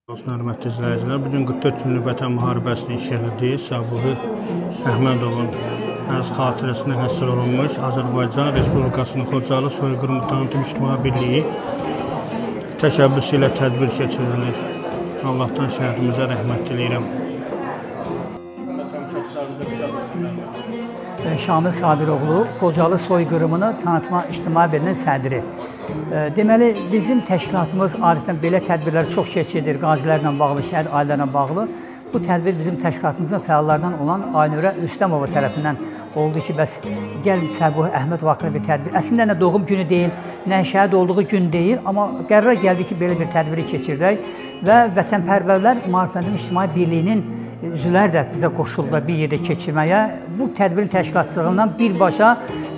Olsun, hörmətli izləyicilər. Bugün 44 günlük Vətən müharibəsinin şəhidi Səbuhi Əhmədovun xatirəsinə həsr olunmuş Azərbaycan Respublikasının Xocalı Soyqırımı Tanıtım İctimai Birliyi təşəbbüsü ilə tədbir keçirilir. Allahdan şəhidimizə rəhmət diləyirəm. Şamil Sabiroğlu, Xocalı Soyqırımını Tanıtma İctimai Birliyinin sədri. Deməli, bizim təşkilatımız adətən belə tədbirlər çox keçirilir, qazilərlə bağlı, şəhid ailələrlə bağlı. Bu tədbir bizim təşkilatımızın fəallarından olan Aynurə Rüstəmova tərəfindən oldu ki, bəs gəl Səbuhi Əhmədov haqqında bir tədbir. Əslində nə doğum günü deyil, nə şəhid olduğu gün deyil, amma qərar gəldi ki, belə bir tədbiri keçirdək və Vətənpərvərlər Maarifləndirmə İctimai Birliyinin üzvlər də bizə qoşuldu bir yerdə keçirməyə. Bu tədbirin təşkilatçılığından birbaşa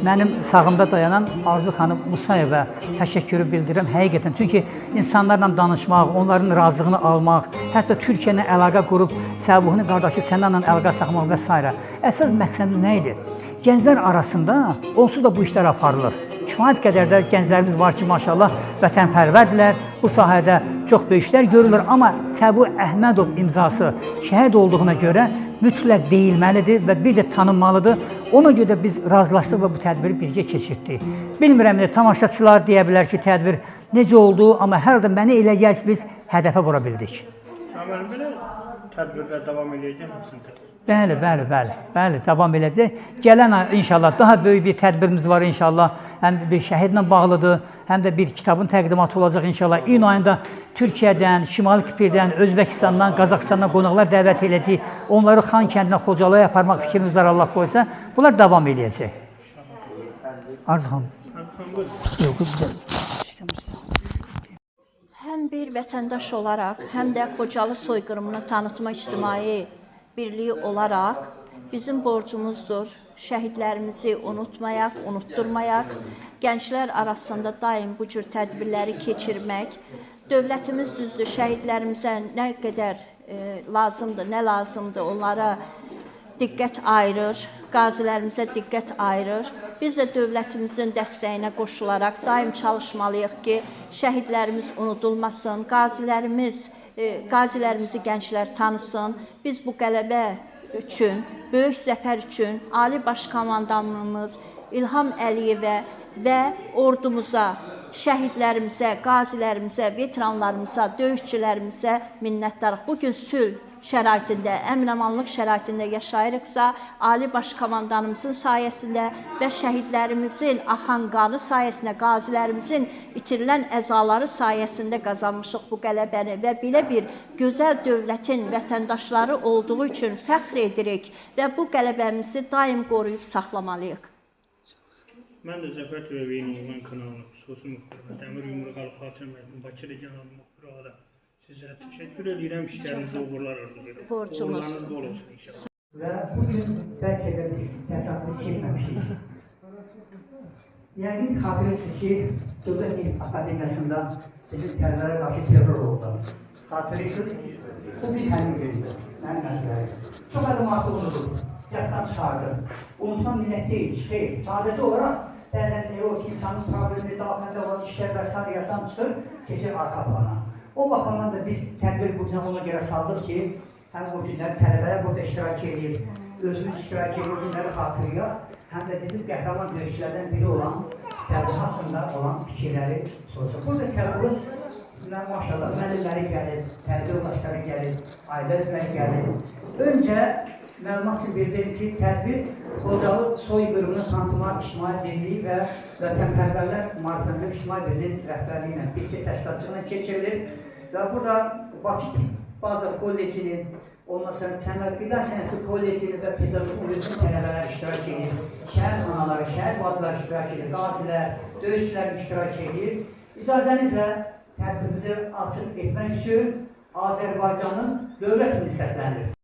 mənim sağımda dayanan Arzu xanım Musayevə təşəkkürü bildirirəm həqiqətən. Çünki insanlarla danışmaq, onların razılığını almaq, hətta Türkiyə ilə əlaqə qurub Səbuhinin qardaşı Sənanla əlaqə saxlamaq və s. Əsas məqsədi nə idi? Gənclər arasında onsuz da bu işlər aparılır. Kifayət qədər də gənclərimiz var ki, maşallah, vətənpərvərdirlər, bu sahədə çox böyük işlər görülür. Amma Səbuhi Əhmədov imzası şəhid olduğuna görə mütləq deyilməlidir və bir də tanınmalıdır. Ona görə biz razılaşdıq və bu tədbiri birgə keçirdik. Bilmirəm, tamaşaçılar deyə bilər ki, tədbir necə oldu, amma hər halda mənə elə gəlir ki, biz hədəfə vura bildik. Belə tədbirlər davam edəcək misiniz? Bəli, davam edəcək. Gələn ay inşallah daha böyük bir tədbirimiz var inşallah. Həm bir şəhidlə bağlıdır, həm də bir kitabın təqdimatı olacaq inşallah. İyun ayında Türkiyədən, Şimali Kipirdən, Özbəkistandan, Qazaxıstandan qonaqlar dəvət edəcək. Onları Xan kəndinə, Xocalıya aparmaq fikrimiz var, Allah qoysa. Bunlar davam edəcək. Arzu xanım. Həm bir vətəndaş olaraq, həm də Xocalı Soyqırımını Tanıtma İctimai Birliyi olaraq bizim borcumuzdur. Şəhidlərimizi unutmayaq, unutturmayaq, gənclər arasında daim bu cür tədbirləri keçirmək. Dövlətimiz düzdür, şəhidlərimizə nə qədər lazımdır, nə lazımdır, onlara diqqət ayırır, qazilərimizə diqqət ayırır. Biz də dövlətimizin dəstəyinə qoşularaq daim çalışmalıyıq ki, şəhidlərimiz unudulmasın, qazilərimizi gənclər tanısın. Biz bu qələbə üçün, böyük zəfər üçün Ali Baş Komandanımız İlham Əliyevə və ordumuza, şəhidlərimizə, qazilərimizə, veteranlarımıza, döyüşçülərimizə minnətdarıq. Bugün sülh şəraitində, əmin-amanlıq şəraitində yaşayırıqsa, Ali Baş Komandanımızın sayəsində və şəhidlərimizin axan qanı sayəsində, qazilərimizin itirilən əzaları sayəsində qazanmışıq bu qələbəni və belə bir gözəl dövlətin vətəndaşları olduğu üçün fəxr edirik və bu qələbəmizi daim qoruyub saxlamalıyıq. Mən də Zəfər Türəvəyin oğlan kanalına xüsusi müxbirə, Dəmir Yumruq Alxaçın Bakı regional müxbirə sizə təşəkkür edirəm, işlərinizi uğurlar arzu edirəm. Uğurlarınız bol olsun inşallah. Və bugün bəlkə də biz təsadüf seçməmişik. Yəqin xatırlısınız ki, Dövlət Milli Akademiyasında bizim tələbələrə qarşı terror oldu. Xatırlısınız, bu bir həmin gündür, mənim nəzərlərim. Çox adam artıq unudub, yaddan çıxardı. Unutulan millət deyil, xeyr. Sadəcə olaraq bəzən elə o ki, insanın problemi, daxilində olan işlər və s. yaddan çıxır, keçir arxa plana. O baxımdan da biz tədbir bugünə ona görə saldıq ki, həm o günləri tələbələr burada iştirak edir, özümüz iştirak edir, o günləri xatırlayaq, həm də bizim qəhrəman döyüşçülərdən biri olan Səbuhi haqqında olan fikirləri soracaq. Burada Səbuhi maşallah müəllimləri gəlir, tərbiyə yoldaşları gəlir, ailə üzvləri gəlir. Öncə məlumat üçün bildirim ki, tədbir Xocalı Soyqırımını Tanıtma İctimai Birliyi və Vətənpərvərlər Maarifləndirmə İctimai Birliyinin rəhbərliyi ilə birgə təşkilatçılığına keçirilir və burada Bakı Tibb Baza Kollecinin, ondan sonra Səmər Qida Sənəsi Kollecinin və Pedagojik Universitetin tələbələri iştirak edir, şəhər anaları, şəhər bazıları iştirak edir, qazilər, döyüşçülər iştirak edir. İcazənizlə tədbirimizi açıq etmək üçün Azərbaycanın dövlət himni səslənir.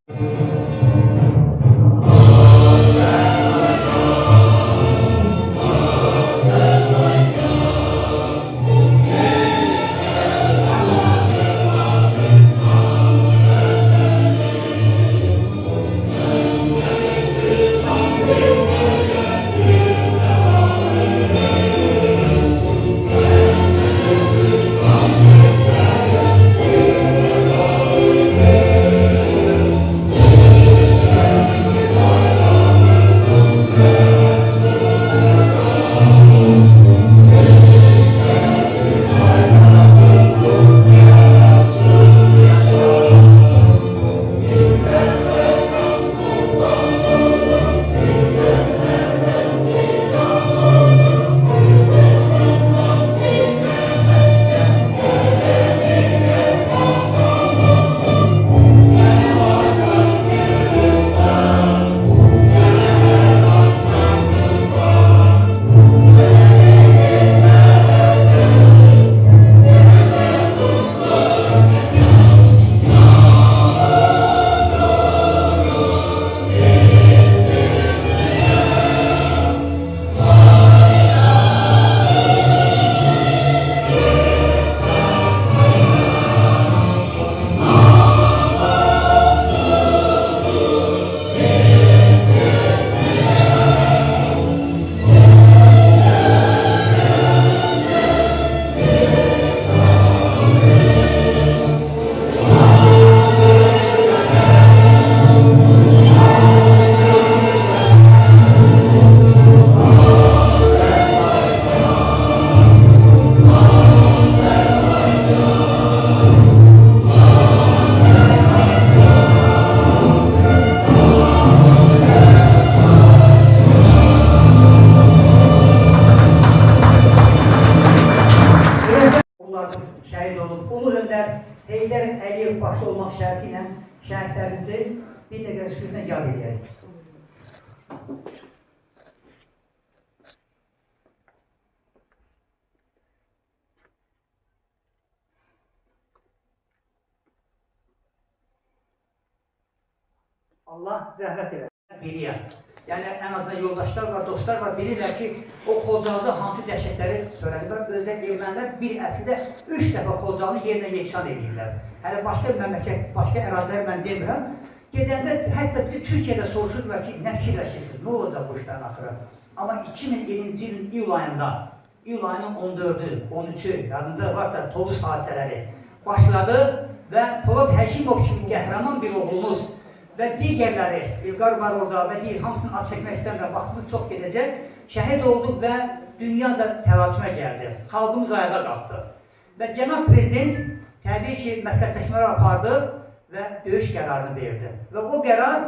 Əliyev başta olmaq şərti ilə şəhidlərimizi bir dəqiqə sükutuna yad edək. Allah rəhmət eləsin. Biliyə. Yəni, ən azından yoldaşlar var, dostlar var, bilirlər ki, o Xocalıda hansı dəhşətləri törədiblər. Özdə ermənilər bir əsrdə 3 dəfə Xocalı yerlə yeksan edirlər. Hələ başqa məmləkət, başqa ərazilər mən demirəm. Gedəndə hətta Türkiyədə soruşurdular ki, nə fikirləşirsiniz, nə olacaq bu işlərin axırı? Amma 2020-ci ilin iyul ayında, iyul ayının 14-ü, 13-ü, yadında varsa Tovuz hadisələri başladı və Polad Həkimov kimi qəhrəman bir oğlumuz və digərləri, İlqar var orada və deyil, hamısını ad çəkmək istəmirəm, vaxtımız çox gedəcək, şəhid olduq və dünya da təlatümə gəldi, xalqımız ayağa qalxdı. Və cənab prezident təbii ki, məsləhətləşmələr apardı və döyüş qərarını verdi. Və o qərar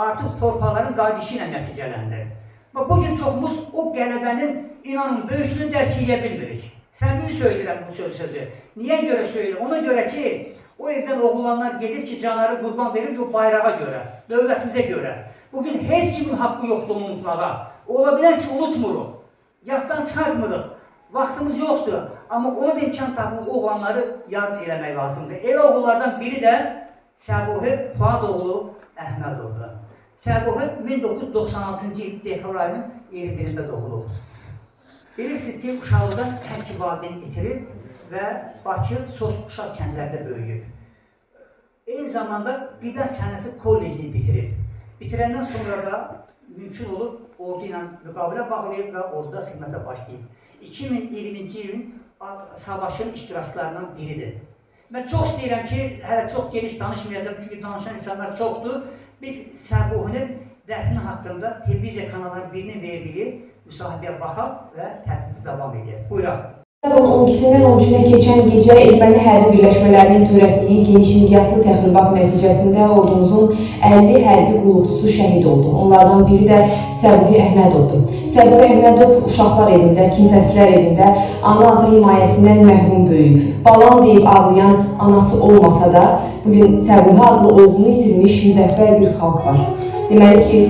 artıq torpaqların qayıdışı ilə nəticələndi. Və bugün çoxumuz o qələbənin, inanın, böyüklüyünü dərk edə bilmirik. Səmimi söyləyirəm bu sözü. Niyə görə söyləyirəm? Ona görə ki, o evdən oğullanlar gedir ki, canları qurban verir o bayrağa görə, dövlətimizə görə. Bugün heç kimin haqqı yoxdur onu unutmağa. Ola bilər ki, unutmuruq, yaddan çıxartmırıq, vaxtımız yoxdur. Amma ona da imkan tapıb oğlanları yad eləmək lazımdır. El oğullardan biri də Səbuhi Fuadoğlu Əhmədovdur. Səbuhi 1996-cı il dekabr ayının 21-də doğulub. Bilirsiniz ki, uşaqlıqdan hər iki valideyni itirir və Bakı Sos-Uşaq kəndlərdə böyüyüb. Eyni zamanda qida sənəsi kollecini bitirir. Bitirəndən sonra da mümkün olub ordu ilə müqabilə bağlayıb və orduda xidmətə başlayıb. 2020-ci ilin savaşın iştirakçılarından biridir. Mən çox istəyirəm ki, hələ çox geniş danışmayacaq, çünki danışan insanlar çoxdur. Biz Səbuhinin dəfni haqqında televiziya kanallarının birinin verdiyi müsahibəyə baxaq və tədbirimizi davam edək. Buyuraq. Noyabrın 12-dən 13-nə keçən gecə erməni hərbi birləşmələrinin törətdiyi geniş miqyaslı təxribat nəticəsində ordumuzun 50 hərbi qulluqçusu şəhid oldu. Onlardan biri də Səbuhi Əhmədovdur. Səbuhi Əhmədov uşaqlar evində, kimsəsizlər evində ana-ata himayəsindən məhrum böyüyüb. Balam deyib ağlayan anası olmasa da, bugün Səbuhi adlı oğlunu itirmiş müzəffər bir xalq var. Deməli ki,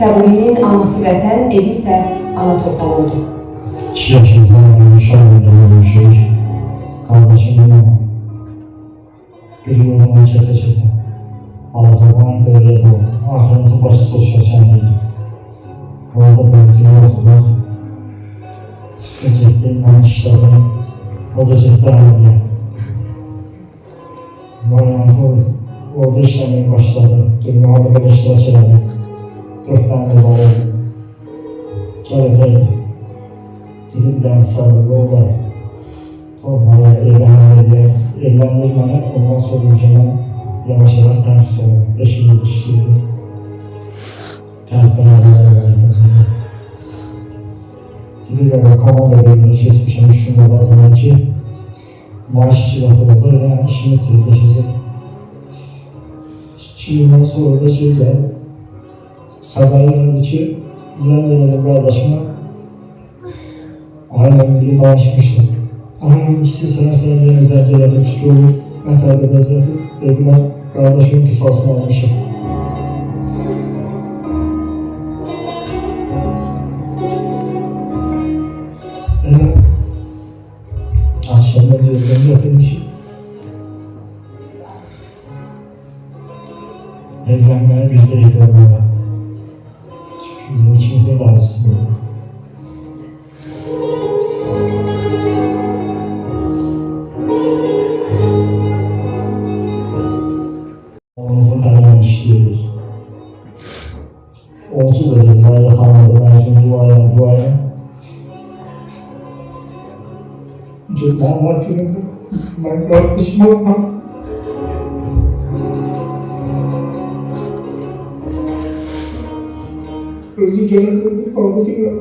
Səbuhinin anası vətən, evi isə ana torpağı oldu. 2 yaşımızdan uşaqlarla görüşürük. Qardaşımla bir yolundan kəsə-kəsə. Alacadan böyle oldu. Axırıncı başı sosyal kəndiydi. Orada böyüdüyü oxuduq. Çıxdı getdi, mən işlədim. O da getdi hərbiyə. Variantı oldu. Orada işləməyə başladı. Durmağa belə iştirak elədi. 4 tane yol oldu. Gələcəkdi. Dilimdən sabırlı olar, torbağa, evləndir mənə, ondan sonra ucana yavaş-yavaş tənqis olur, 5 il işləyirdi, tərbiyyələr var. Dilimdə komanda bölümünə keçmişəm 3 gün qabağına ki, maaş 2 vaxt olacaq və işimiz tezləşəcək. 2 gündən sonra da şey gəldi, xəbər gəldi ki, zəng elədim qardaşıma, Aynen biri danışmıştı. Aynen ikisi sənə zərg elədim ki, olur, mətərdə vəziyyəti dedilər, qardaşım qisasını almışım. Elə akşamda deyildim, gətirmişim. Evlənməyə birdə edirəm. Çünki bizim ikimizin də arzusu bu. Onsuz da cezaya tanıdı, mən üçün duayan. Cezama günümdə mən qardaşım olmam. Özü gələcəkdə tabi deyirəm.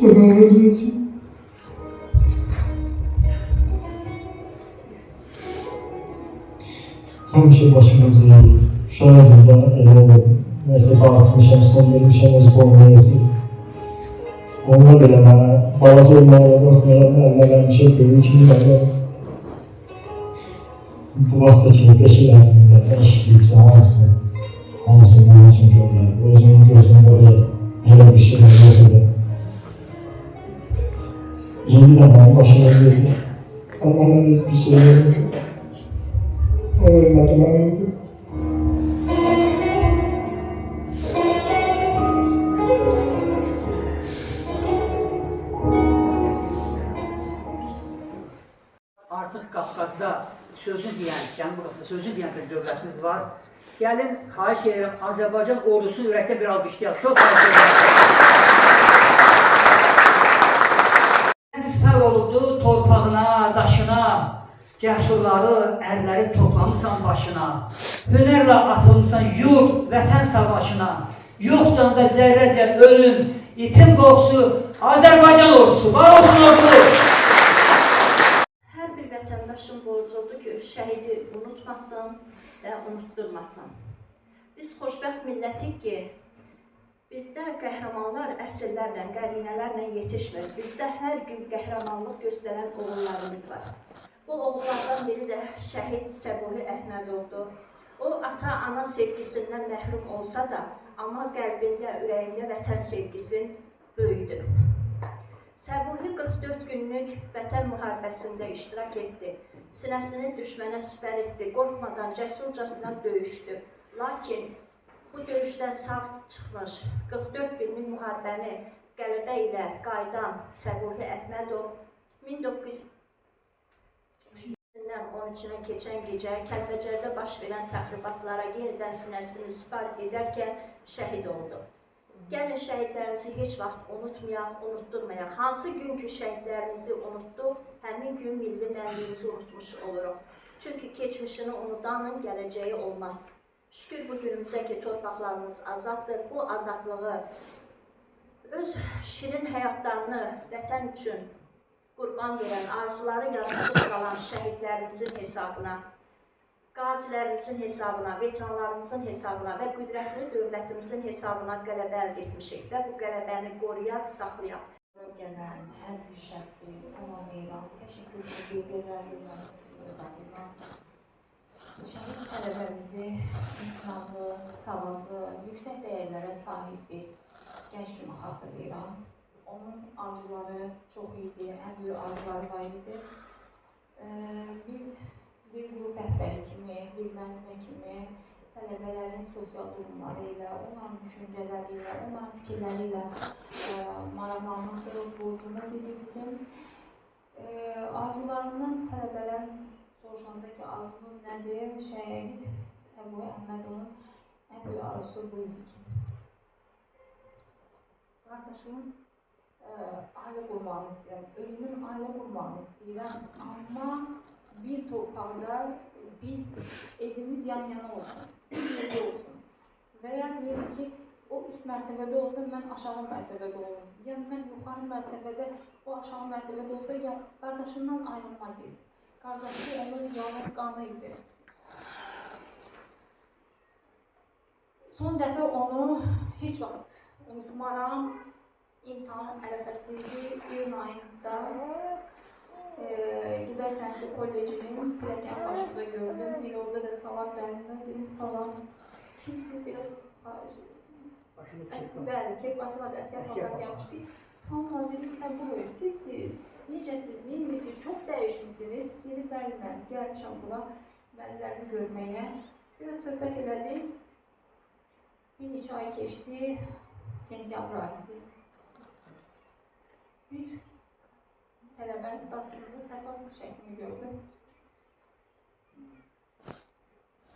Duaya geçsin. Həmişə başımız iyi, şahidində elə olur, nəsə dağıtmışam, son vermişəm, öz boyuna yoxdur. Onunla belə mənə balaca olmağa qorxmayan əllər həmişə böyük kimi qalır. Bu vaxtdakı 5 il ərzində nə işləyibsə hamısı bunun üçün görürlər. Özünün gözündə də elə bir şeylər yox idi. İndi də mənim başıma üzüldü. Amma mən heç bir şey yoxdur. O ölmədi, mən öldüm. Artıq Qafqazda sözünü deyən, Cənubi sözünü deyən bir dövlətimiz var. Gəlin, xahiş edirəm, Azərbaycan ordusunu ürəkdə bir alqışlayaq. Çox xahiş edirəm. Sipər olubdu torpağına, daşına, cəsurları, ərləri toplamısan başına. Hünərlə atılmışsan yurt, vətən savaşına. Yox canda zərrəcə ölüm, itim qorxusu, Azərbaycan ordusu, var olsun ordu! Hər bir vətəndaşın borcudur ki, şəhidi unutmasın və unutturmasın. Biz xoşbəxt millətik ki, bizdə qəhrəmanlar əsrlərlə, qərinələrlə yetişmir. Bizdə hər gün qəhrəmanlıq göstərən oğullarımız var. Bu oğullardan biri də şəhid Səbuhi Əhmədovdur. O, ata-ana sevgisindən məhrum olsa da, amma qəlbində, ürəyində vətən sevgisi böyüdür. Səbuhi 44 günlük vətən müharibəsində iştirak etdi. Sinəsini düşmənə sipər etdi, qorxmadan, cəsurcasına döyüşdü. Lakin bu döyüşdən sağ çıxmış, 44 günlük müharibəni qələbə ilə qaydan Səbuhi Əhmədov 1913-dən keçən gecə Kəlbəcərdə baş verən təxribatlara yenidən sinəsini sipər edərkən şəhid oldu. Gəlin şəhidlərimizi heç vaxt unutmayaq, unutturmayaq. Hansı günkü şəhidlərimizi unutduq, həmin gün milli mənliyimizi unutmuş oluruq. Çünki keçmişini unudanın gələcəyi olmaz. Şükür bu günümüzə ki, torpaqlarımız azaddır. Bu azadlığı, öz şirin həyatlarını vətən üçün qurban verən, arzuları yaraşıb qalan şəhidlərimizin hesabına, qazilərimizin hesabına, veteranlarımızın hesabına və qüdrətli dövlətimizin hesabına qələbə əldə etmişik və bu qələbəni qoruyaq, saxlayaq. Gələn hər bir şəxsi salamlayıram, təşəkkür edirəm, şəhid tələbəmizi insanlı, savadlı, yüksək dəyərlərə sahib bir gənc kimi xatırlayıram. Onun arzuları çox idi, ən böyük arzuları var idi. Biz bir qrup rəhbəri kimi, bir müəllimə kimi tələbələrin sosial durumları ilə, onların düşüncələri ilə, onların fikirləri ilə maraqlanmaqdır, borcumuz idi bizim. Arzularından tələbələrin soruşanda ki, arzunuz nədir? Şəhid Səbuhi Əhmədovun ən böyük arzusu bu idi ki, qardaşımın ailə qurmağını istəyirəm, özümün ailə qurmağını istəyirəm, amma bir torpaqda bir evimiz yan-yana olsun, bir evdə olsun. Və ya deyir ki, o üst mərtəbədə olsa, mən aşağı mərtəbədə olum. Ya mən yuxarı mərtəbədə, o aşağı mərtəbədə olsa, ya qardaşından ayrılmaz idi. Qardaşı onun canı qanı idi. Son dəfə onu heç vaxt unutmaram. İmtahan ərəfəsində iyun ayında Qida Sənsi Kollecinin pilləkən başında gördüm. Bir orada da salam müəllimə dedim, salam. Kimsiz biraz bəli, kepbası var, əskər paltar gəlmişdi. Tamam, dedim, sən bu boyu, sizsiz, necəsiz, neymişsiniz, çox dəyişmişsiniz. Dedim, bəli, mən gəlmişəm bura, müəllimlərini görməyə. Biraz söhbət elədik. Bir neçə ay keçdi, sentyabr ayıydı. Bir tələbənin statusunda təsadüf şəklini gördüm.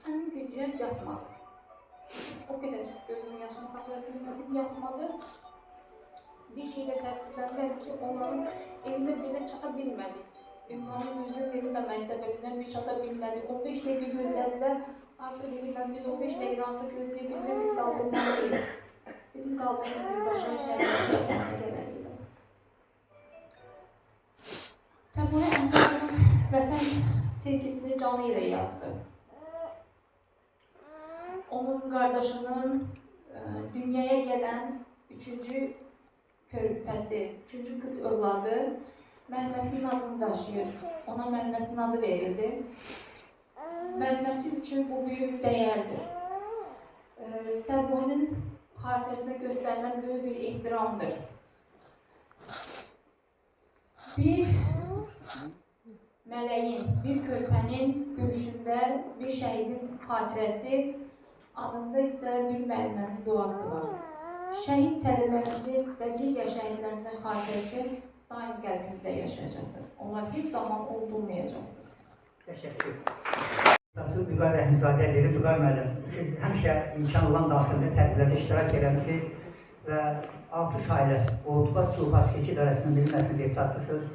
Həmin gecə yatmadı. O qədər gözümün yaşını saxlaya bilmədim, yatmadı. Bir şeylə təəssüfləndim ki, onların evində belə çata bilmədik. Ünvanın üzrə verilməmək səbəbindən bir çata bilmədik. 15 dəqiqə gözlədilər. Artıq dedim, mən biz 15 dəqiqə artıq gözləyə bilməm, biz qaldırmalıyız. Dedim, qaldırın birbaşa şəhərlərə gələliyəm. Səbuhi Əhmədovun vətən sevgisini canı ilə yazdı. Onun qardaşının dünyaya gələn 3-cü körpəsi, 3-cü qız övladı müəlliməsinin adını daşıyır. Ona müəlliməsinin adı verildi. Müəlliməsi üçün bu böyük dəyərdir. Səbuhinin xatirəsinə göstərilən böyük bir ehtiramdır. Bir mələyin, bir körpənin gülüşündə bir şəhidin xatirəsi, adında isə bir müəllimənin duası var. Şəhid tələbəmizin və digər şəhidlərimizin xatirəsi daim qəlbimizdə yaşayacaqdır. Onlar heç zaman unudulmayacaqdır. Təşəkkür. Dr. Vüqar Rəhimzadə, Vüqar müəllim, siz həmişə imkan olan daxilində tədbirlərdə iştirak eləmişsiniz və 6 saylı Ordubad Cumhuriyet Seçki İdarəsinin bilinməsinin deputatsısınız.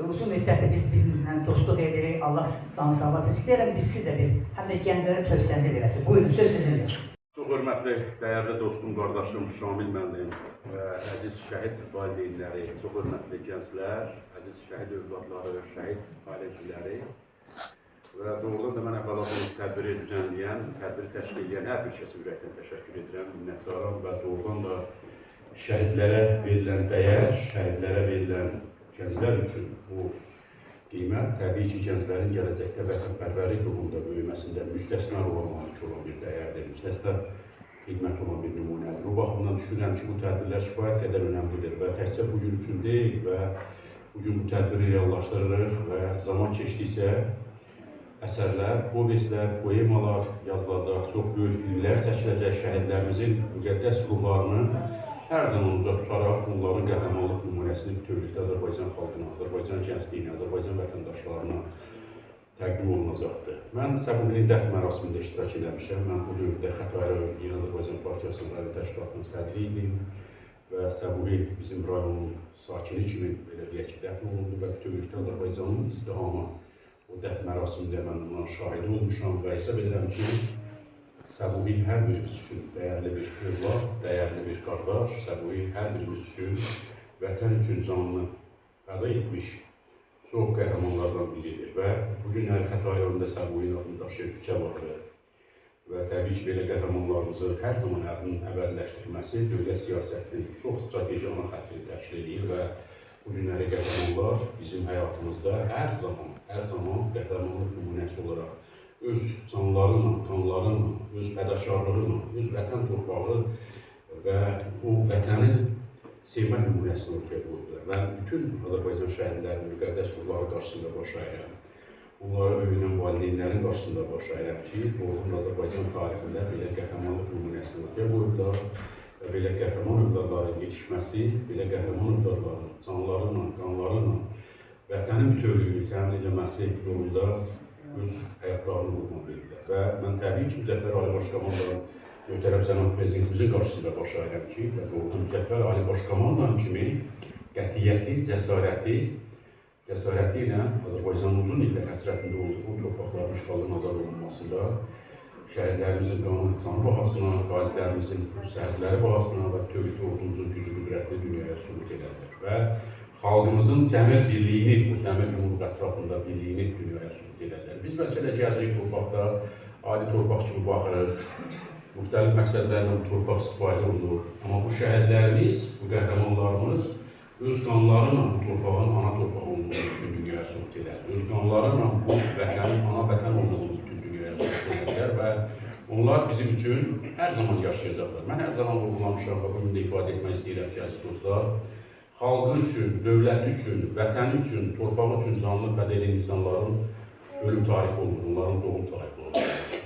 Uzun müddətdir biz bir-birimizlə dostluq edirik, Allah canı sağlat. İstəyirəm biz siz də bir, həm də gənclərə tövsiyənizi verəsiniz. Buyurun, söz sizindir. Çox hörmətli, dəyərli dostum, qardaşım Şamil müəllim və əziz şəhid valideynləri, çox hörmətli gənclər, əziz şəhid övladları, şəhid ailə üzvləri və doğrudan da mən əvvəla bu tədbiri düzənləyən, tədbiri təşkil edən hər bir kəsə ürəkdən təşəkkür edirəm, minnətdaram və doğrudan da şəhidlərə verilən dəyər, şəhidlərə verilən gənclər üçün bu qiymət təbii ki, gənclərin gələcəkdə vətənpərvərlik yolunda böyüməsində müstəsna rola malik olan bir dəyərdir, müstəsna xidmət olan bir nümunədir. Bu baxımdan düşünürəm ki, bu tədbirlər kifayət qədər önəmlidir və təkcə bugün üçün deyil və bugün bu tədbiri reallaşdırırıq və zaman keçdikcə əsərlər, povestlər, poemalar yazılacaq, çox böyük filmlər çəkiləcək, şəhidlərimizin müqəddəs ruhlarını hər zaman uca tutaraq onların qəhrəmanlıq nümunəsini bütövlükdə Azərbaycan xalqına, Azərbaycan gəncliyinə, Azərbaycan vətəndaşlarına təqdim olunacaqdır. Mən Səbuhinin dəfn mərasimində iştirak eləmişəm. Mən bu dövrdə Xətai Yeni Azərbaycan Partiyasının rayon təşkilatının sədri idim və Səbuhi bizim rayonun sakini kimi belə deyək ki, dəfn olundu və bütövlükdə Azərbaycanın izdihamı o dəfn mərasimində mən buna şahid olmuşam və hesab edirəm ki, Səbuhi hər birimiz üçün dəyərli bir övlad, dəyərli bir qardaş, Səbuhi hər birimiz üçün vətən üçün canını fəda etmiş çox qəhrəmanlardan biridir və bu günləri Xətai rayonunda Səbuhinin adını daşıyan küçə vardır və təbii ki, belə qəhrəmanlarımızı hər zaman adının əbədiləşdirilməsi dövlət siyasətinin çox strateji ana xəttini təşkil edir və bu günləri qəhrəmanlar bizim həyatımızda hər zaman qəhrəmanlıq nümunəsi olaraq öz canlarıyla, qanlarıyla, öz fədakarlığıyla, öz vətən torpağı və o vətənin sevmə nümunəsini ortaya qoydular. Mən bütün Azərbaycan şəhidlərinin müqəddəs ruhları qarşısında baş əyirəm. Onlara öyünən valideynlərin qarşısında baş əyirəm ki, doğrudan Azərbaycan tarixində belə qəhrəmanlıq nümunəsini ortaya qoydular və belə qəhrəman övladların yetişməsi, belə qəhrəman övladların canlarıyla, qanlarıyla vətənin bütövlüyünü təmin edilməsi yolunda öz həyatlarını qurban verirlər. Və mən təbii ki, Müzəffər Ali Başkomandan möhtərəm Cənab Prezidentimizin qarşısında baş əyirəm ki, və doğrudan Müzəffər Ali Başkomandan kimi qətiyyəti, cəsarəti ilə Azərbaycanın uzun illər həsrətində olduğu torpaqların işğalının azad olunmasında şəhidlərimizin qanı canı bahasına, qazilərimizin səhədləri bahasına və bütövlükdə ordumuzun gücü qüdrətli dünyaya sübut edərlər və xalqımızın dəmir birliyini, bu dəmir yumruq ətrafında birliyini dünyaya sübut edərlər. Biz bəlkə də gəzirik torpaqda, adi torpaq kimi baxırıq, müxtəlif məqsədlərlə torpaq istifadə olunur. Amma bu şəhidlərimiz, bu qəhrəmanlarımız öz qanlarıyla bu torpağın ana torpaq olduğunu bütün dünyaya sübut edər. Öz qanlarıyla bu vətənin ana vətən olduğunu bütün dünyaya sübut edər və onlar bizim üçün hər zaman yaşayacaqlar. Mən hər zaman vurgulamışam və bugün də ifadə etmək istəyirəm ki, əziz dostlar, xalqı üçün, dövləti üçün, vətəni üçün, torpağı üçün canlı fəda edən insanların ölüm tarixi olur, onların doğum tarixi olur.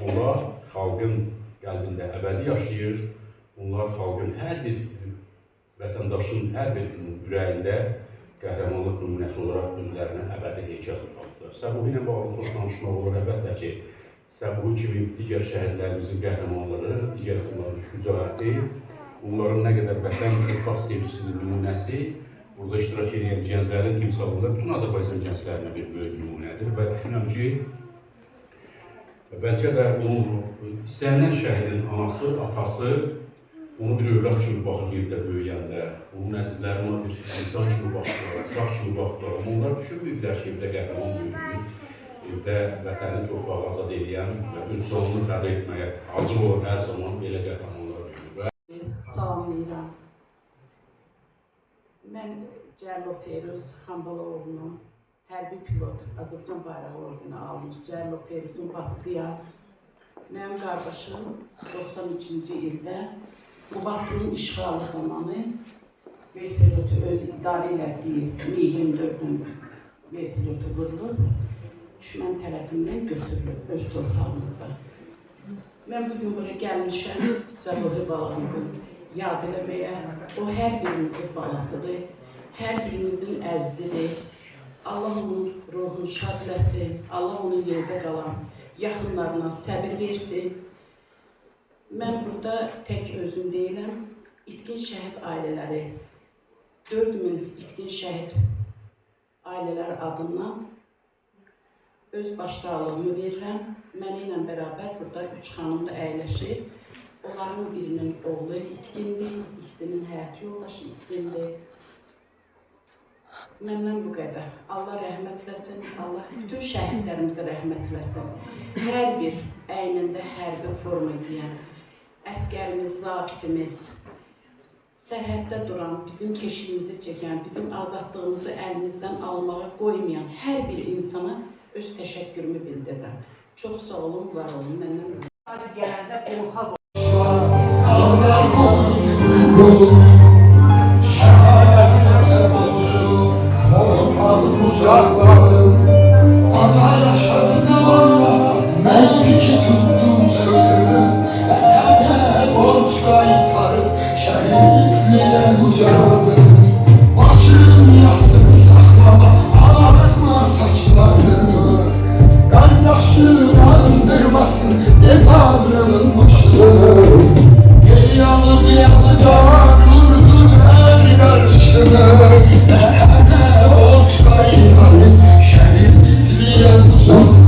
Onlar xalqın qəlbində əbədi yaşayır, onlar xalqın hər bir vətəndaşın hər bir ürəyində qəhrəmanlıq nümunəsi olaraq özlərinə əbədi heykəl tutarlar. Səbuhi ilə bağlı çox danışmaq olur, əlbəttə ki, Səbuhi kimi digər şəhidlərimizin qəhrəmanlığı, digər onların şücaəti, onların nə qədər vətən torpaq sevgisinin nümunəsi, burada iştirak edən gənclərin timsalında bütün Azərbaycan gənclərinə bir böyük nümunədir və düşünürəm ki, bəlkə də onun istənilən şəhidin anası, atası onu bir övlad kimi baxır yerdə böyüyəndə, onun əzizləri ona bir insan kimi baxırlar, uşaq kimi baxırlar, amma onlar düşünməyiblər ki, evdə qəhrəman böyüyür, evdə vətəni torpağı azad edən və öz canını fəda etməyə hazır olan hər zaman belə qəhrəmanlar böyüyür. Salamlayıram. Mən Cəlilov Feyruz Xanbalaoğlu'nun hərbi pilot, Azərbaycan bayrağı ordeni almış Cəlilov Feyruz'un bacısıyam. Mənim qardaşım 93-cü ildə Qubatlının işğalı zamanı vertolyotu öz idarə elədiyi Mi-24-ün vertolyotu vurulub, düşmən tərəfindən götürülüb öz torpağımızda. Mən bugün buraya gəlmişəm, Səbuhi balamızın yad eləməyə. O hər birimizin balasıdır, hər birimizin əzizidir. Allah onun ruhunu şad eləsin, Allah onun yerdə qalan yaxınlarına səbir versin. Mən burada tək özüm deyiləm, itkin şəhid ailələri, 4000 itkin şəhid ailələr adından öz başsağlığımı verirəm. Mənimlə bərabər burada 3 xanım da əyləşir. Onların birinin oğlu itkindir, ikisinin həyat yoldaşı itkindir. Məndən bu qədər. Allah rəhmət eləsin, Allah bütün şəhidlərimizə rəhmət eləsin. Hər bir əynində hərbi forma giyən, əskərimiz, zabitimiz, sərhəddə duran, bizim keşiyimizi çəkən, bizim azadlığımızı əlimizdən almağa qoymayan hər bir insana öz təşəkkürümü bildirirəm. Çox sağ olun, var olun, məndən öyle. Gələndə qorxa kucakladım, ada yaşadı valla, ben ki tuttum sözümü, eteme borç kaytarıp şehitliğe ucaldım. Bacım yasını saklama, ağartma saçlarını, kardeşin andırmasın de bağrımın başını. Gel yanım yanıda durdur her karşını, eteme borç kaytarıp şehitliğe ucaldım.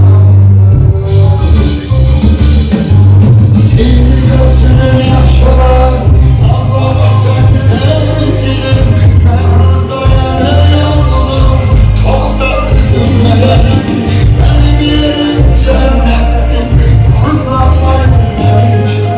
Senin gözünün yaşlar, ağlama sen sevgilim, memnun dayanayalım, tokta kızım meleğim, benim yerim cennettim, sızlama mevcut,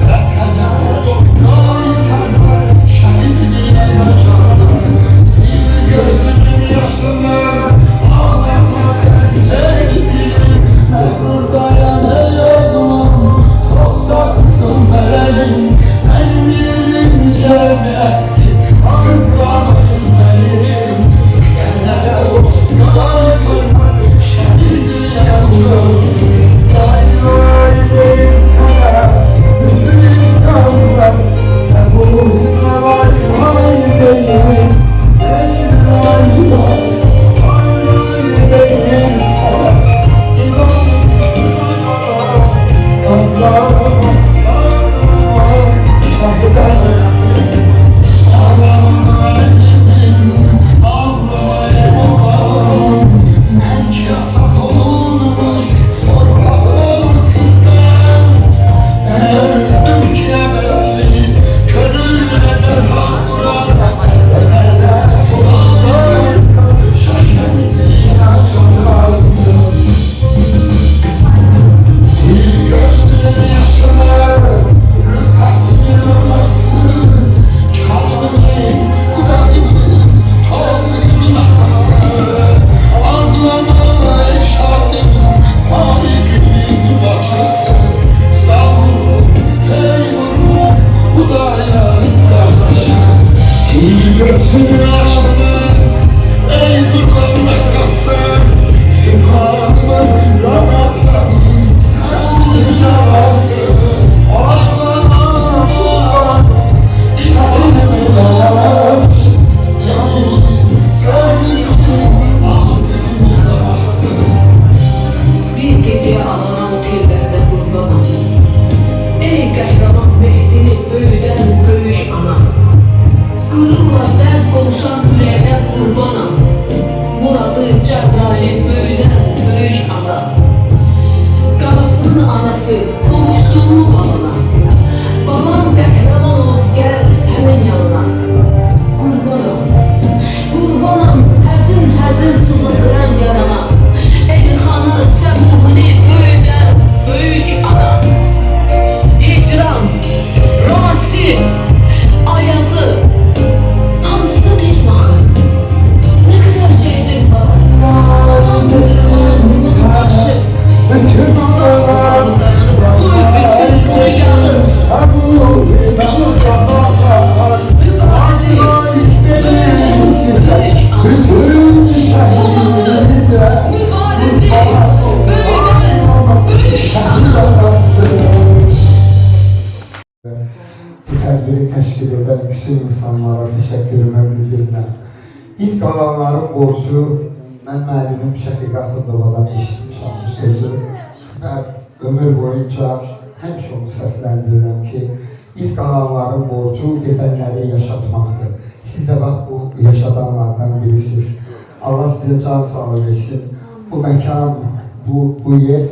vatana borç kaytarıp şehitliğe ucaldım. Senin gözünün yaşlar, ağlama sen sevgilim, memnun dayanayalım, tokta kızım meleğim, benim yerim cennettim, sızlamayın mevcut, vatana borç kaytarıp şehitliğe ucaldım. Vay vay deyim sana, bütün insanlar, sen bununla vay vay deyim, vay vay vay, vay vay deyim sana, İnan, Allah'ım, ağlama annemin, ağlama babam, ben ki azat olunmuş torpağın altından. Öldüm ki ebedi, gönüllerde takılan, ellerle bağlar, şehitliğe ucaldım. Bir gözünün yaşlar, rızkatının anası, kalbimin, kuradimin, tozunun atası. Ağlama ey şadim, malikimin bacısı, Zavrum, Teymur'un, Hudaya'nın kardeşi. Bir gözünün yaşlar, ey Gülmehmet Kasım, Sübhanımın, Ramazan'ın, Cennet'in havası. Ağlama, İlhamı dayanamaz, sevgilim, ağzının havası. Bir geceye alınan tellerde qurbanam. Ey qəhrəman Mehdini böyüdən böyük ana. Qürurla dərd qovuşan ürəkdən qurbanam. Muradı Cəbrayil böyüdən böyük ana. Qalasının anası qovuşduğu balına. Babam qəhrəman olub gəldi sənin yanına. Qurbanam, qurbanam həzin sızıldıran yarana. Elxanı, Səbuhini böyüdən böyük ana. Hicran, Rasi, Ayazı, hansını deyim bütün insanlara teşekkürümü bildirirəm. Biz qalanların borcu, mən müəllimim Şəfiq Axundovadan eşitmişəm bu sözü və ömür boyunca həmişə onu səsləndirirəm ki, biz qalanların borcu gedənləri yaşatmaqdır. Siz də bax bu yaşadanlardan birisiniz. Allah sizə can sağlığı versin. Bu məkan, bu yer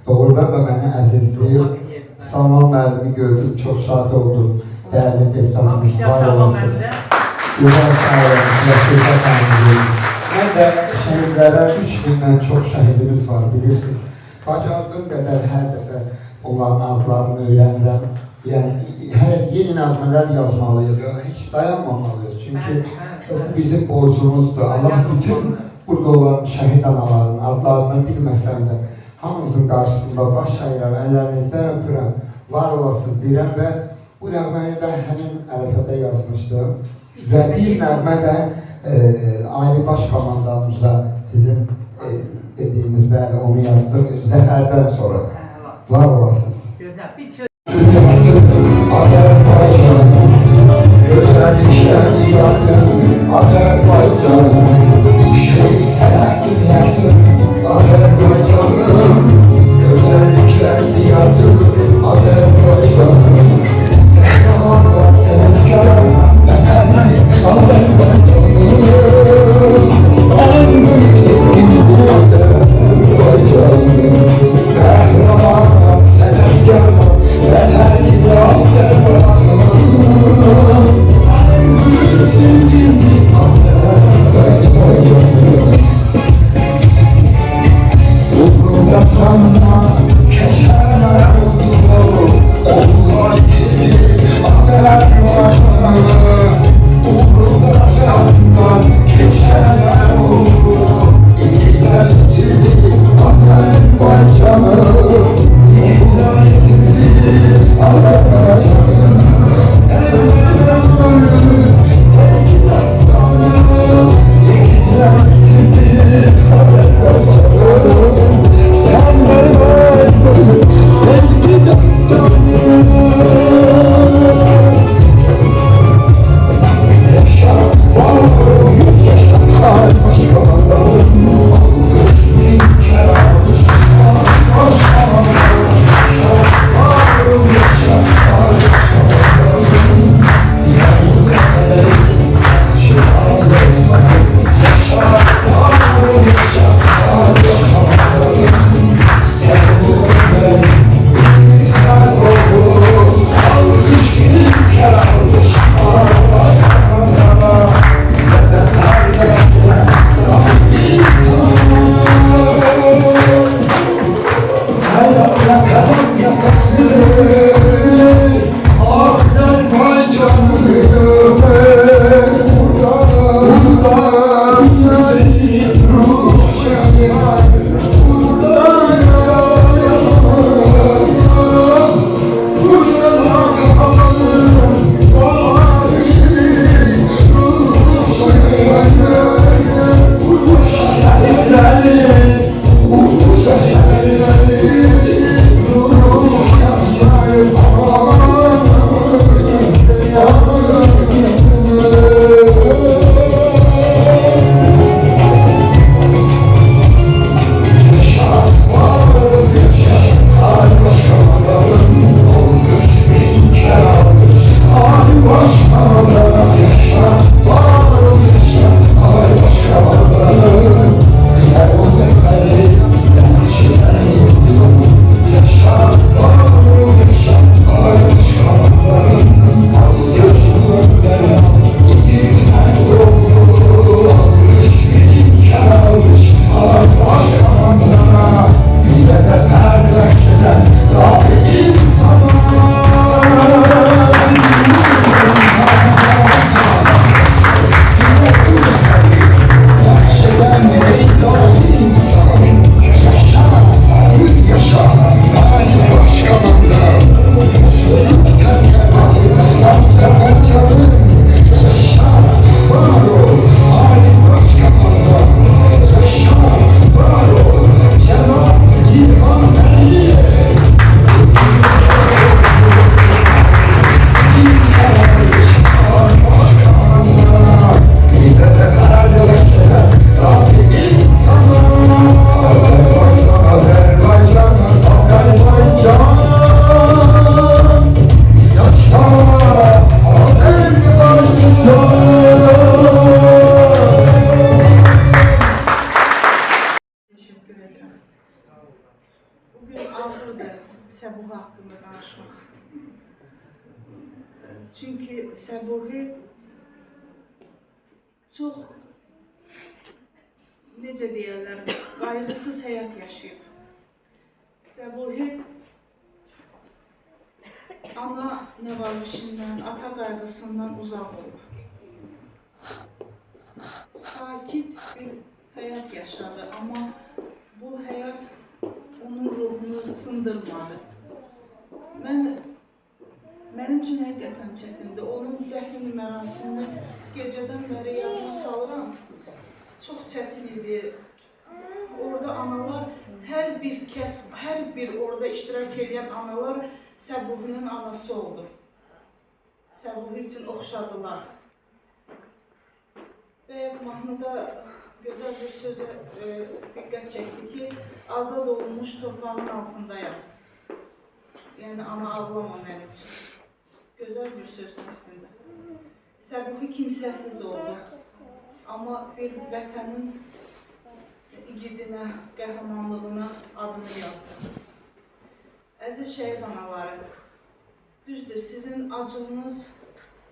doğrudan da məni əzizləyib. Salman müəllimi gördüm, çox şad oldum. Dəyərli deputatımız var olasınız. Güzel sağ olun, yaşayacaq tanrıyım. Mən də şəhidlərə 3000-dən çox şəhidimiz var, bilirsiniz. Bacardığım qədər hər dəfə onların adlarını öyrənirəm. Yəni, yeni nəğmələr yazmalıyıq, heç dayanmamalıyıq. Çünki bu bizim borcumuzdur. Allah bütün burada olan şəhid anaların adlarını bilməsəm də hamımızın qarşısında baş əyirəm, əllərinizdən öpürəm, var olasınız deyirəm və bu nəğməni də həmin ərəfədə yazmışdım. Və bir nəğmə də Ali Baş Komandamızla sizin dediyiniz, bəli, onu yazdıq zəfərdən sonra. Var olasınız. Dünyası Azərbaycanım, gözəlliklər diyarım Azərbaycanım, şehir sənət dünyası Azərbaycanım, gözəlliklər diyarım Azərbaycanım, qəhrəmanlar sənətkarım vətənim Azərbaycanım, en büyük sevgilim Azərbaycanım, qəhrəmanlar sənətkarım Bugün ağırdır Səbuhi haqqında danışmaq. Çünki Səbuhi çox, necə deyərlər, qayğısız həyat yaşayıb. Səbuhi ana nəvazişindən, ata qayğısından uzaq olub. Sakit bir həyat yaşadı, amma bu həyat onun ruhunu sındırmadı. Mənim üçün həqiqətən çətindir. Onun dəfn mərasimini gecədən bəri yadıma salıram. Çox çətin idi. Orada analar, hər bir orada iştirak edən analar Səbuhinin anası oldu. Səbuhi üçün oxşadılar. Və mahnıda gözəl bir sözə diqqət çəkdi ki, azad olunmuş torpağın altındayam. Yəni, ana ağlama mənim üçün. Gözəl bir sözdür əslində. Səbuhi kimsəsiz oldu. Amma bir vətənin igidinə, qəhrəmanlığına adını yazdı. Əziz şəhid anaları, düzdür, sizin acınız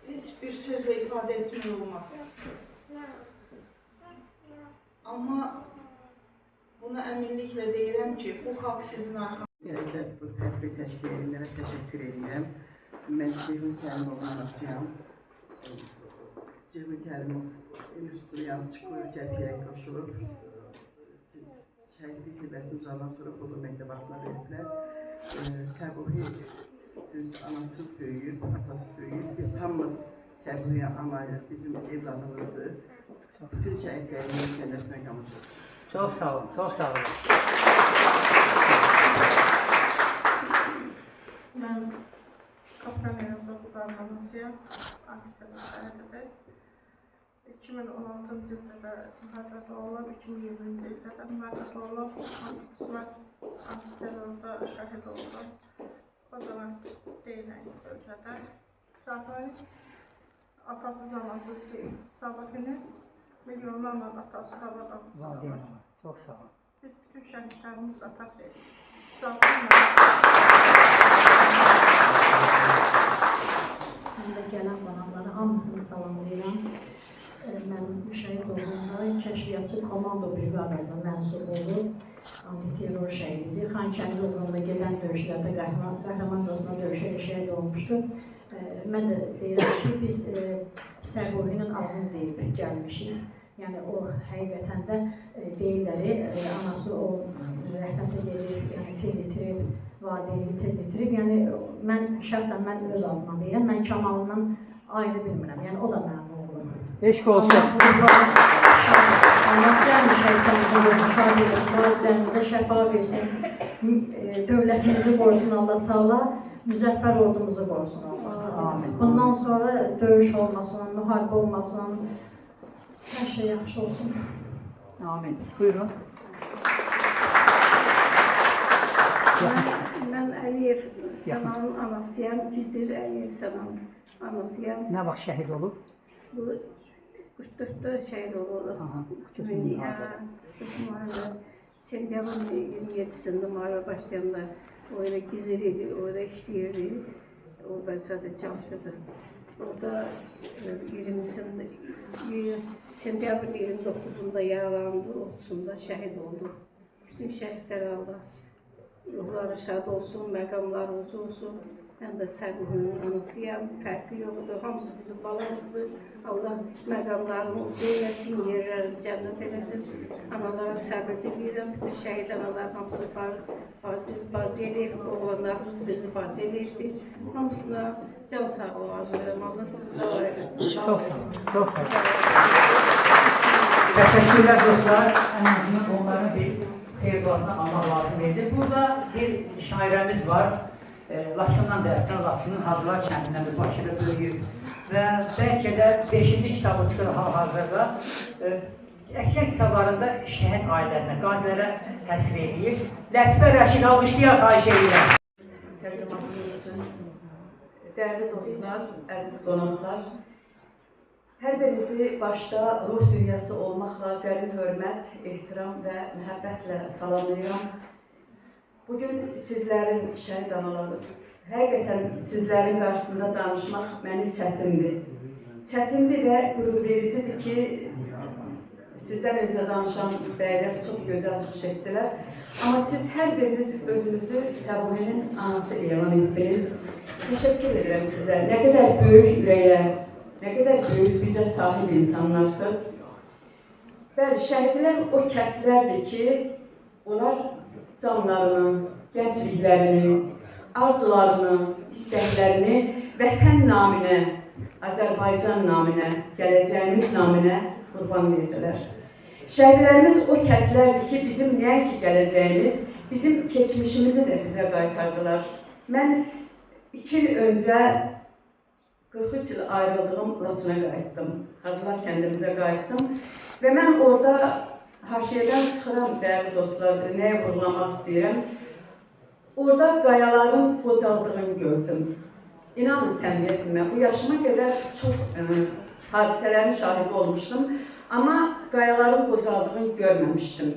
heç bir sözlə ifadə etmək olmaz. Amma buna əminliklə deyirəm ki, bu xalq sizin arxanızda. Bu tədbir təşkil edənlərə təşəkkür edirəm. Mən Cihun Kərimovun anasıyam. Cihun Kərimov ilüstriyan Çukur cəbhəyə qoşulub. Şəhidlik zirvəsini uzandan sonra Xodur məktəbatına veriblər. Səbuhi düz anasız böyüyüb, atasız böyüyüb. Biz hamımız Səbuhiyə anayıq, bizim evladımızdır. Bütün şəhidlərini cənnət məqamı çox. Çox sağ olun, çox sağ olun. Mən Kaptan Elazığlıların anasıyam, Akitədə. 2016-cı ildə də mühadrat olunub, 2020-ci ildə də mühadrat olunub, qismət Akitədə şəhid oldu. O zaman deyilən ölkədə. Zaten atasız, anasız ki, sabah günü milyonlarla atası havadan çıxarlar. Çox sağ olun. Biz bütün şəhidlərimiz atak deyirik. Səndə gələn qonaqları hamısını salamlayıram. Mən şəhid olduğumda kəşfiyyatçı komando briqadasına mənsub olub, antiterror şəhididir. Xankəndi uğrunda gedən döyüşlərdə qəhrəmancasına döyüşə şəhid olmuşdur. Mən də deyirəm ki, biz Səbuhinin adını deyib gəlmişik. Yəni o həqiqətən də deyirləri, anası o rəhmətə gedir, yəni tez itirib, valideyni tez itirib. Yəni şəxsən mən öz adıma deyirəm, mən Kamalından ayrı bilmirəm, yəni o da mənim oğlum. Eşq olsun. Allah gəlmiş şəhidlərimizə şad edin, valideynimizə şəfa versin, dövlətimizi qorusun Allah Taala, müzəffər ordumuzu qorusun Allah. Amin. Bundan sonra döyüş olmasın, müharibə olmasın, hər şey yaxşı olsun. Amin. Buyurun. Mən Əliyev Sənanın anasıyam, Gizir Əliyev Sənanın anasıyam. Nə vaxt şəhid olub? Bu 44-də şəhid oldu. Sentyabrın 27-sində müharibə başlayanda orada Gizir idi, orada işləyirdi, o vəzifədə çalışırdı. Orada 20-sində, sentyabrın 29-unda yaralandı, 30-unda şəhid oldu. Bütün şəhidlər Allah ruhları şad olsun, məqamları ucu olsun. Mən də Səbuhinin anasıyam, fərqi yoxdur, hamısı bizim balamızdır. Allah məqamlarını ucu eləsin, yerlərini cənnət eləsin. Analara səbir diləyirəm, bütün şəhid analar hamısı var. Biz bacı eləyib, oğlanlarımız bizi bacı eləyibdir. Hamısına can sağlığı arzulayıram, Allah sizlə var eləsin. Çox sağ olun, çox sağ olun. Təşəkkürlər dostlar, ən azından onların bir xeyir duasına almaq lazım idi. Burada bir şairəmiz var. Laçından da əslən, Laçının Hacılar kəndindədir, Bakıda böyüyüb və bəlkə də 5-ci kitabı çıxır hal-hazırda. Əksər kitablarında şəhid ailələrinə, qazilərə həsr edib. Lətifə Rəşid alqışlayaq, xahiş edirəm. Təqdimatınız üçün, dəyərli dostlar, əziz qonaqlar, hər birinizi başda ruh dünyası olmaqla dərin hörmət, ehtiram və məhəbbətlə salamlayıram. Bugün sizlərin şəhid anaları, həqiqətən sizlərin qarşısında danışmaq mənim çətindir. Çətindir və qürurvericidir ki, sizdən öncə danışan bəylər çox gözəl çıxış etdilər. Amma siz hər biriniz özünüzü Səbuhinin anası elan etdiniz. Təşəkkür edirəm sizə. Nə qədər böyük ürəyə, nə qədər böyük gücə sahib insanlarsınız. Bəli, şəhidlər o kəslərdir ki, onlar canlarını, gəncliklərini, arzularını, istəklərini vətən naminə, Azərbaycan naminə, gələcəyimiz naminə qurban verdilər. Şəhidlərimiz o kəslərdir ki, bizim nəinki gələcəyimiz, bizim keçmişimizi də bizə qaytardılar. Mən 2 il öncə 43 il ayrıldığım Laçına qayıtdım. Hacılar kəndimizə qayıtdım və mən orada haşiyədən çıxıram, dəyərli dostlar, nəyə vurğulamaq istəyirəm. Orada qayaların qocaldığını gördüm. İnanın səmimiyyətimə, bu yaşıma qədər çox hadisələrin şahidi olmuşdum, amma qayaların qocaldığını görməmişdim.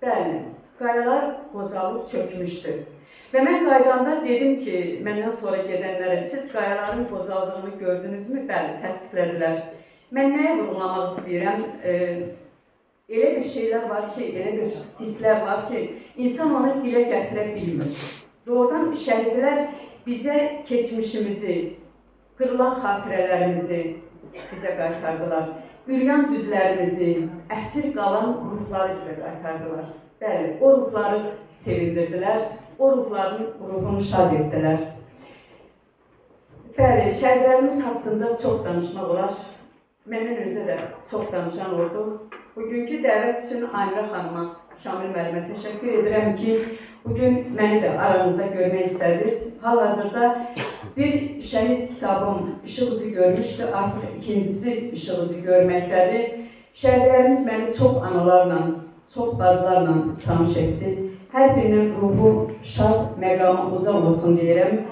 Bəli, qayalar qocalıb çökmüşdü. Və mən qaydanda dedim ki, məndən sonra gedənlərə, siz qayaların qocaldığını gördünüzmü? Bəli, təsdiqlədilər. Mən nəyə vurğulamaq istəyirəm? Elə bir şeylər var ki, elə bir hisslər var ki, insan onu dilə gətirə bilmir. Və oradan şəhidlər bizə keçmişimizi, qırılan xatirələrimizi bizə qaytardılar. Üryan düzlərimizi, əsir qalan ruhları bizə qaytardılar. Bəli, o ruhları sevindirdilər, o ruhların ruhunu şad etdilər. Bəli, şəhidlərimiz haqqında çox danışmaq olar. Məndən öncə də çox danışan oldu. Bugünkü dəvət üçün Amirə xanıma, Şamil müəllimə təşəkkür edirəm ki, bugün məni də aranızda görmək istədiniz. Hal-hazırda bir şəhid kitabım işıq üzü görmüşdü, artıq ikincisi işıq üzü görməkdədir. Şəhidlərimiz məni çox analarla, çox bacılarla tanış etdi. Hər birinin ruhu şad, məqamı uca olsun deyirəm.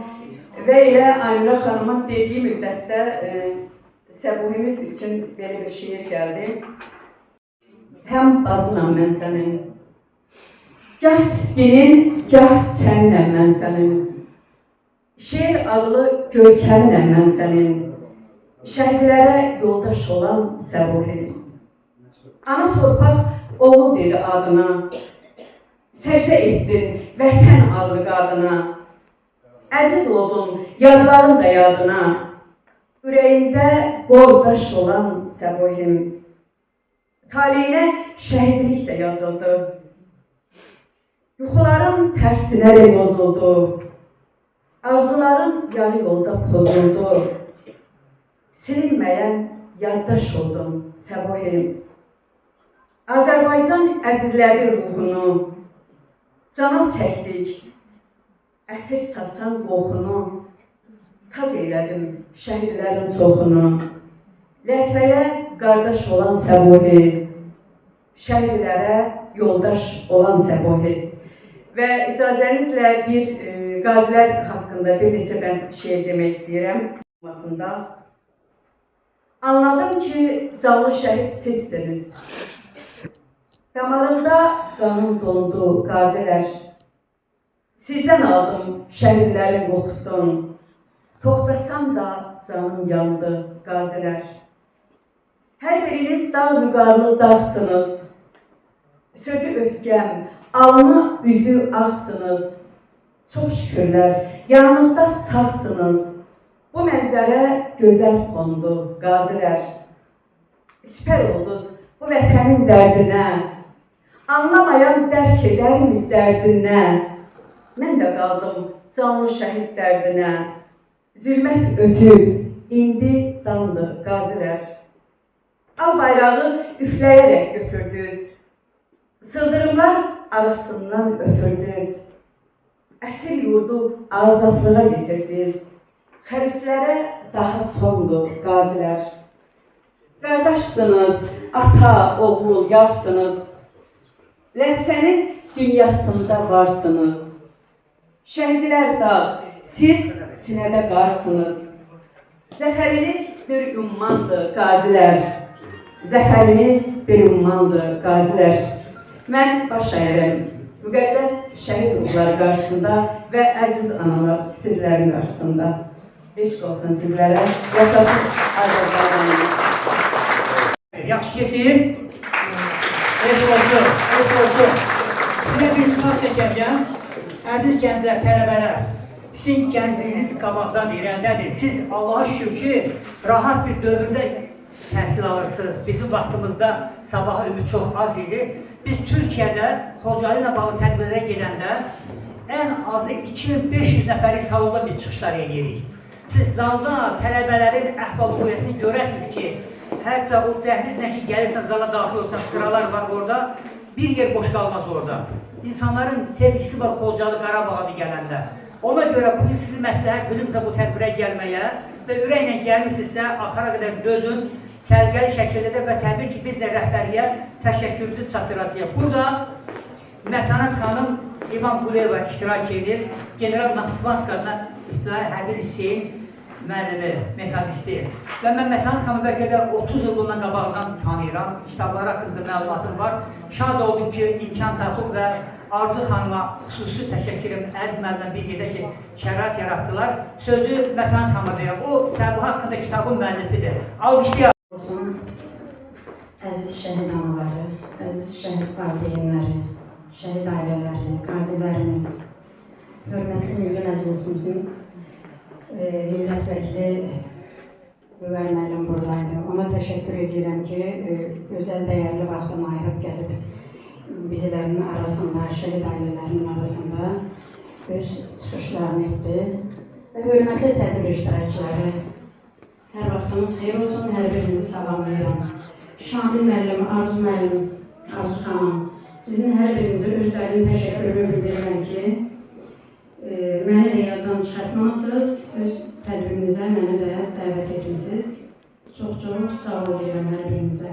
Və elə Amirə xanımın dediyi müddətdə Səbuhimiz üçün belə bir şeir gəldi. Həm bacınam mən sənin, gah çiskinin, gah çəninəm mən sənin, şeir adlı görkəminəm mən sənin, şəhidlərə yoldaş olan Səbuhi. Ana torpaq oğul dedi adına, səcdə etdin vətən adlı qadına, əziz oldun yadların da yadına, ürəyində qordaş olan Səbuhim. Taleyinə şəhidlik də yazıldı. Yuxuların tərsinə də yozuldu. Arzuların yarı yolda pozuldu. Silinməyən yaddaş oldum Səbuhim. Azərbaycan əzizləri ruhunu cana çəkdik. Ətir saçan qoxunu tac eylədim şəhidlərin çoxunu. Lətvəyə qardaş olan Səbuhi, şəhidlərə yoldaş olan Səbuhi. Və icazənizlə bir qazilər haqqında bir neçə mən şeir demək istəyirəm. Anladım ki, canlı şəhid sizsiniz. Damarımda qanım dondu qazilər. Sizdən aldım şəhidlərin qoxusun. Toxtasam da canım yandı qazilər. Hər biriniz dağ vüqarlı dağsınız. Sözü ötkəm, alnı üzü ağsınız. Çox şükürlər, yanınızda sağsınız. Bu mənzərə gözəl qondu qazilər. Sipər oldunuz bu vətənin dərdinə. Anlamayan dərk edərmi dərdinə. Mən də qaldım canlı şəhid dərdinə. Zülmət ötüb, indi dandı qazilər. Al bayrağı üfləyərək götürdünüz. Sıldırımlar arasından ötürdünüz. Əsil yurdu azadlığa getirdiniz. Xəbislərə daha sondu qazilər. Qardaşsınız, ata, oğul, yarsınız. Lətvənin dünyasında varsınız. Şəhidlər dağ, siz sinədə qarsınız. Zəfəriniz bir ümmandır qazilər. Zəfəriniz bir ümmandır qazilər. Mən baş əyərəm. müqəddəs şəhid ruhları qarşısında və əziz analar sizlərin qarşısında. Eşq olsun sizlərə, yaşasın Azərbaycanımız. Yaxşı keçin. Eşq olsun, eşq olsun. Sizə bir misal çəkəcəm. Əziz gənclər, tələbələr, sizin gəncliyiniz qabaqdan irəlidədir. Siz Allaha şükür ki, rahat bir dövrdə təhsil alırsınız. Bizim vaxtımızda sabaha ümid çox az idi. Biz Türkiyədə Xocalı ilə bağlı tədbirlərə gedəndə ən azı 2500 nəfərik salonda biz çıxışlar edirik. Siz zalda tələbələrin əhval-ruhiyyəsini görəsiniz ki, hətta o dəhlizlə ki, gəlirsən, zala daxil olsan, sıralar var orada, bir yer boş qalmaz orada. İnsanların sevgisi var Xocalı, Qarabağa gələndə. Ona görə bugün sizin məsləhət bilimizə bu tədbirə gəlməyə və ürəklə gəlmişsinizsə, axara qədər dözün, sərgəli şəkildə və təbii ki, biz də rəhbərliyə təşəkkürümüzü çatdıracağıq. Burada Mətanət xanım İvan Quleyeva iştirak edir. General Naxçıvanskadına İbtidai Hərbi Liseyin müəllimi, metodisti. Və mən Mətanət xanımı bəlkə də 30 il bundan qabaqdan tanıyıram. Kitabları haqqında məlumatım var. Şad oldum ki, imkan tapıb və Arzu xanıma xüsusi təşəkkürüm, Əziz müəllimə bir yerdə ki, şərait yaratdılar. Sözü Mətanət xanıma deyəm. O, Səbuha haqqında kitabın müəllifidir. Alqışlayaq. Olsun, əziz şəhid anaları, əziz şəhid valideynləri, şəhid ailələri, qazilərimiz, hörmətli Milli Məclisimizin millət vəkili Vüqar müəllim buradaydı. Ona təşəkkür edirəm ki, gözəl dəyərli vaxtını ayırıb gəlib bizlərin arasında, şəhid ailələrinin arasında öz çıxışlarını etdi. Və hörmətli tədbir iştirakçıları, hər vaxtınız xeyir olsun, hər birinizi salamlayıram. Şamil müəllim, Arzu müəllim, Arzu xanım, sizin hər birinizə özlərinin təşəkkürümü bildirirəm ki, məni də yaddan çıxartmalısınız, öz tədbirinizə məni də dəvət etmişsiniz. Çox-çox sağ ol deyirəm hər birinizə.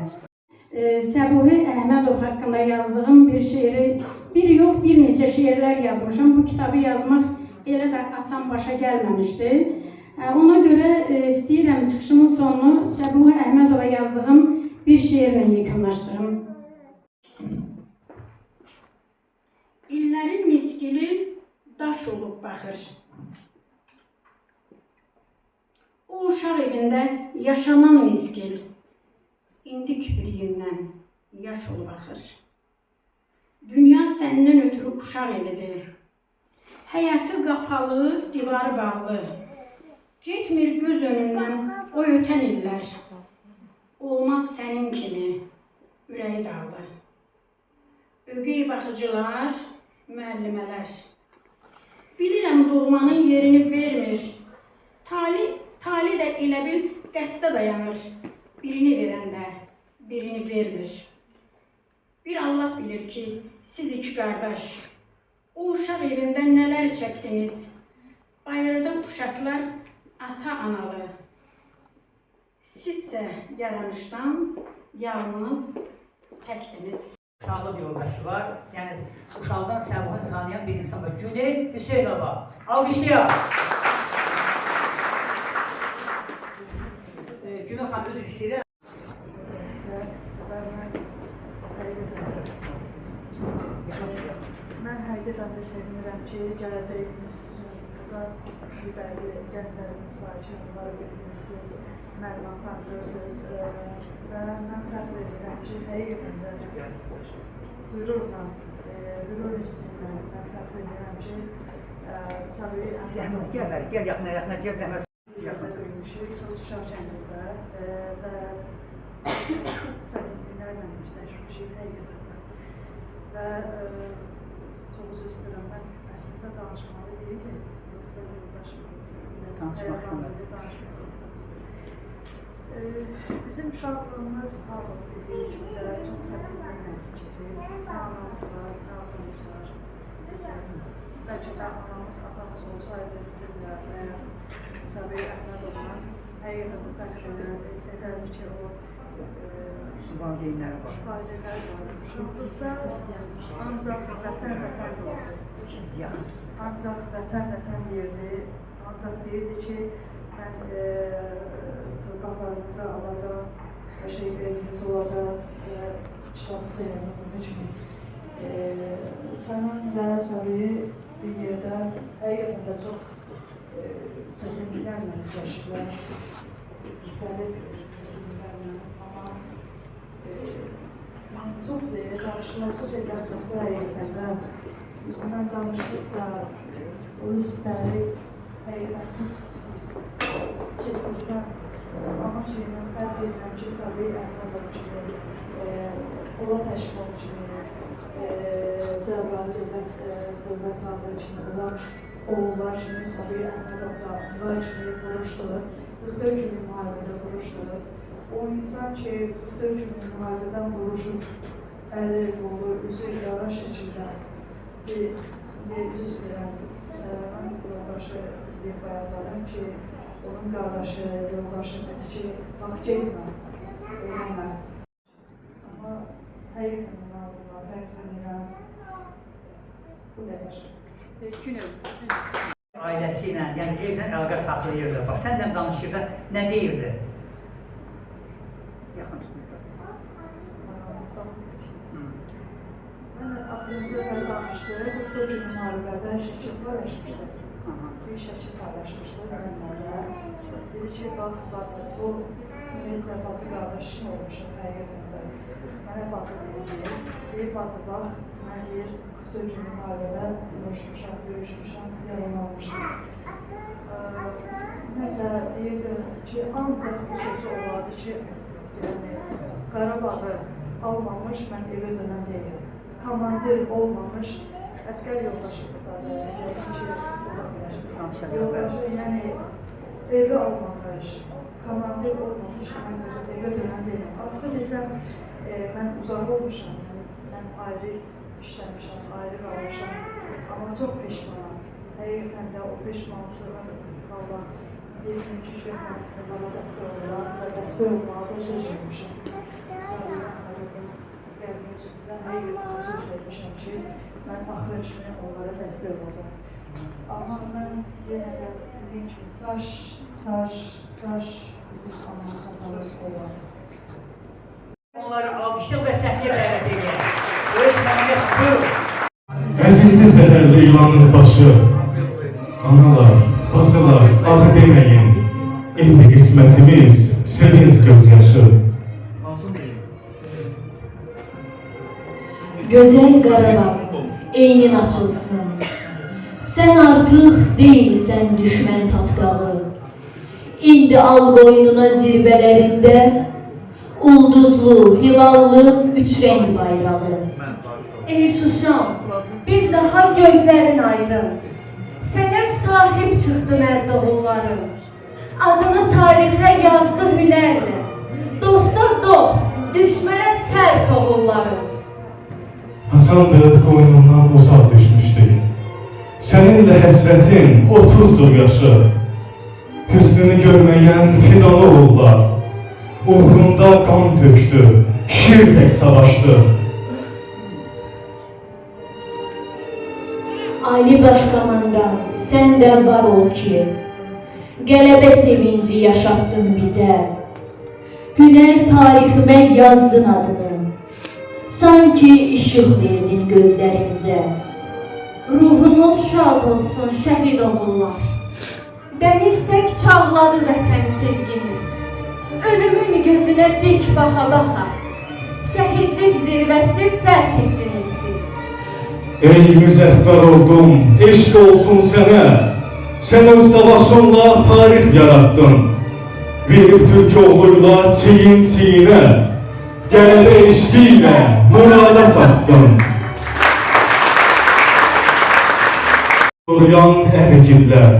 Səbuhi Əhmədov haqqında yazdığım bir şeiri, bir yox, bir neçə şeirlər yazmışam. Bu kitabı yazmaq elə də asan başa gəlməmişdi. Ona görə istəyirəm çıxışımın sonunu Səbuhi Əhmədova yazdığım bir şeirlə yekunlaşdırım. İllərin miskili daş olub baxır. O uşaq evində yaşanan miskil, indi küplüyündən yaş olub axır. Dünya səndən ötürü uşaq evidir. Həyatı qapalı, divarı bağlı. Getmir göz önündən o ötən illər. Olmaz sənin kimi ürəyi dağlı. Ögey baxıcılar, müəllimələr. Bilirəm doğmanın yerini vermir. Tali də elə bil qəsdə dayanır. Birini verəndə, birini vermir. Bir Allah bilir ki, siz iki qardaş, o uşaq evində nələr çəkdiniz. Bayırda uşaqlar ata-analı. Sizsə yaranışdan yalnız təkdiniz. Uşaqlıq yoldaşı var, yəni uşaqdan Səbuhunu tanıyan bir insan var. Günel Hüseynova. Alqışlayaq. Günel xanım özü istəyir. Mən həqiqətən də sevinirəm ki, gələcəyimiz üçün burada bəzi gənclərimiz var ki, onları bilmirsiniz, mənim apardırırsınız və mən fəxr edirəm ki, həqiqətən də qürurla, qürur hissinlə mən fəxr edirəm ki, Səbuhi Əhmədov Gəl, yaxına, gəl zəhmət. Böyümüşük, Uşaq kəndində və çətinliklərlə üzləşmişik həqiqətən və çox üzr istəyirəm, mən əslində danışmalı deyildim, yoxsa yoldaşımızla danışmaq istədim. Bizim uşaqlığımız Ağol birlikdə çox çətinliklə keçir. Anamız var, ablamız var. Bəlkə də anamız, atamız olsaydı bizimlə və Səbuhi Əhmədovla həqiqətən fəxr edərdik ki, o valideynləri var. Uşaqlıqda ancaq vətən oldu. Ancaq vətən yerdi. Ancaq deyirdi ki, mən torpaqlarınızı alacaq, hər şey eviniz olacaq və kitablıqda yazıldığı kimi Sənin və Səbiyi bir yerdə həqiqətən də çox çətinliklərlə üzləşiblər. Müxtəlif çətinliklərlə, amma çox deyil, danışılması şeylər çoxca həqiqətən də üzündən danışdıqca o hissləri həqiqətən hissiz keçirdən. Amma şeylə fərq edirəm ki, Səbiyi Əhmədov kimi, Ola Təşkil kimi, Cəbrayıl Dövlət Sabir kimi olan oğullar kimi, Səbiyi Əhmədov da Tıvay kimi vuruşdu, 44 günlük müharibədə vuruşdu. O insan ki, 44 günlük müharibədən vuruşub, əli, qolu, üzü yara şəkildə bir üzü istəyirəm, Sərəman yoldaşı deyib bayaqlarım ki, onun qardaşı, yoldaşı dedi ki, bax, getmə, eləmə. Amma həqiqətən bunlar fərqlənirəm. Bu qədər. Ailəsi ilə, yəni evlə əlaqə saxlayırdı. Bax, sənlə danışırdı, nə deyirdi? Yaxın tutmuyor. Mən axırıncı dəfə danışdı, 44 gün müharibədə şəkil paylaşmışdı. Bir şəkil paylaşmışdı mənlərlə. Dedi ki, bax, bacı, bu necə bacı qardaş kimi olmuşum həqiqətən də. Mənə bacı deyir, bacı, bax, mən deyir, 44 gün müharibədə vuruşmuşam, döyüşmüşəm, yaralanmışam. Nəsə deyirdi ki, ancaq bu sözü olardı ki, Qarabağı almamış, mən evə dönən deyirəm. Komandir olmamış, əskər yoldaşlıqları, yəqin ki, ola bilər. Yoldaşı, yəni, evi almamış, komandir olmamış, mən evə dönən deyirəm. Açıq desəm, mən uzaq olmuşam, mən ayrı işləmişəm, ayrı qalmışam, amma çox peşmanam. Həqiqətən də o peşmançılığın valla 20-ci günlə bana dəstək olurlar və dəstək olmağa da söz vermişəm. Səbiyi Əhmədovun qəlbinin üstündə həqiqətən söz vermişəm ki, mən axıra kimi onlara dəstək olacaq. Amma mən yenə də dediyim kimi, çaş bizim anamız atamız olardı. Onları almışıq və səhliyə dəvət edir. Öğretmenler buyurun. Əzildi zəhərli ilanın başı. Analar, bacılar, adı deməyin. İndi qismətimiz sevinç gözyaşı. Gözəl Qarabağ, eynin açılsın. Sən artıq deyilsən düşmən tatdağı. İndi al qoynuna zirbələrində ulduzlu, hilallı, üç rəng bayrağı. Ey Şuşam, bir daha gözlərin aydın. Sənə sahib çıxdı mərdoğulların. Adını tarixə yazdı hünərlə. Dosta dost, düşmənə sərt oğulların. Hasandır qoynundan uzaq düşmüşdük. Səninlə həsrətin 30'dur yaşı. Hüsnünü görməyən fidanı oğullar. Uğrunda qan tökdü, şir tək savaşdı. Ali Başkomandan, sən də var ol ki, qələbə sevinci yaşatdın bizə. Hünər tariximə yazdın adını, sanki işıq verdin gözlərimizə. Ruhumuz şad olsun şəhid oğullar. Dəniz tək çağladı vətən sevginiz. Ölümün gözünə dik baxa-baxa, şəhidlik zirvəsi fərq etdiniz siz. Ey müzəffər oldum, eşq olsun sənə. Sən öz savaşınla tarix yarattın. Verib Türk oğluyla çiyin-çiyinə, qələbə eşqi ilə murada satdın. Qoruyan ər igidlər,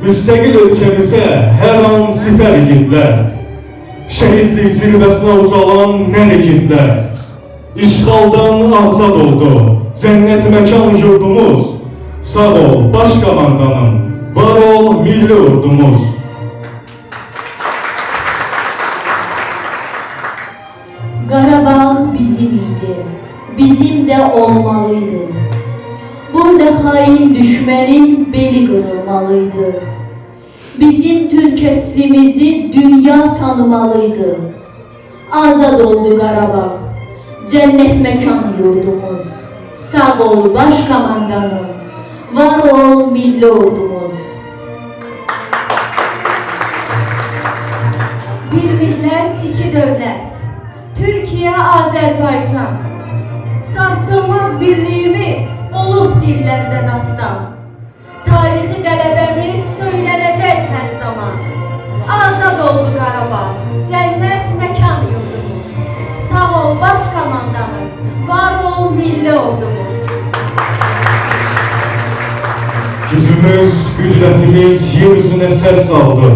müstəqil ölkəmizə hər an sipər igidlər. Şəhidlik zirvəsinə uzalan nər igidlər. İşğaldan azad oldu cənnət məkan yurdumuz. Sağ ol başkomandanım, var ol milli ordumuz. Qarabağ bizim idi, bizim də olmalıydı. Burada xain düşmənin beli qırılmalıydı. Bizim Türk əslimizi dünya tanımalıydı. Azad oldu Qarabağ, cənnət məkan yurdumuz. Sağ ol baş komandanım, var ol milli ordumuz. Bir millət, iki dövlət. Türkiyə, Azərbaycan. Sarsılmaz birliyimiz olub dillərdən aslan. Tarixi qələbəmiz söylənəcək hər zaman. Azad oldu Qarabağ, cənnət məkan yurdumuz. Sağ ol baş komandanım, var ol milli ordumuz. Gücümüz, qüdrətimiz yer üzünə səs saldı.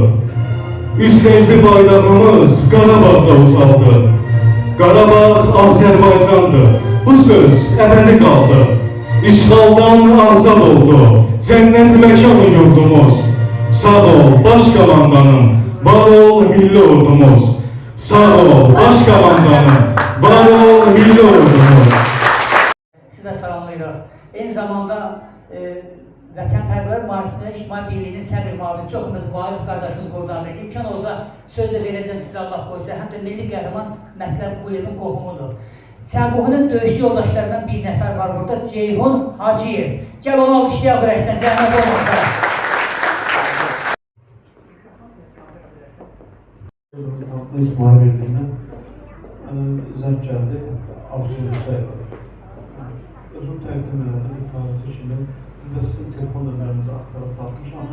Üstəyli bayrağımız Qarabağda ucaldı. Qarabağ Azərbaycandır, bu söz əbədi qaldı. İşğaldan azad oldu, cənnət məkan yurdumuz. Sağ ol baş komandanım, var ol milli ordumuz. Sağ ol baş komandanım, var ol milli ordumuz. Sizə salamlayırıq. Eyni zamanda Vətənpərvər Maariflə İctimai Birliyinin sədr müavini çox hörmətli Vahid qardaşımız buradadır. İmkan olsa söz də verəcəm sizə Allah qoysa. Həm də milli qəhrəman Mətləb Quliyevin qohumudur. Səbuhunun döyüşçü yoldaşlarından bir nəfər var burada, Ceyhun Hacıyev. Gəl onu alqışlayaq rəşdən, zəhmət olmaqda. İctimai Birliyindən zəng gəldi, Abdülhamid Hüseyin. Özüm təqdim elədim, ifadə kimi. Və sizin telefon nömrənizi axtarıb tapmışam.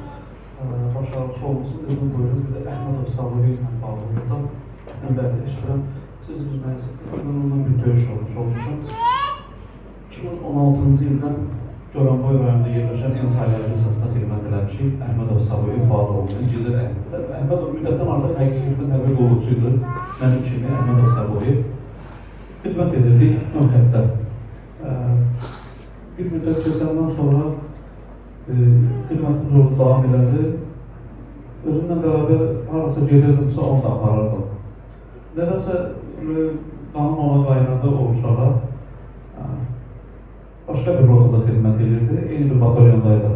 Başarılısı olmasın, dedim buyurun. Bir də Əhmədov Saburi ilə bağlıqda. Bəli, eşidirəm. Siz mən ondan bir görüş olmuşam. 2016-cı ildən Goranboy rayonunda yerləşən Ensaylar Lisasına xidmət eləmişik. Əhmədov Saburi Fadoğlu'nun Gizir Əhməddə. Əhmədov müddətdən artıq həqiqi xidmət həqiq olducuydu. Mənim kimi Əhmədov Saburi. Xidmət edirdik nömrətdə. Bir müddət keçəndən sonra xidmətimiz orada davam elədi. Özümlə bərabər harasa gedirdimsə onu da aparırdım. Nədəsə qanun ona qaynadı o uşağa. Başqa bir rotada xidmət edirdi, eyni bir batalyondaydı.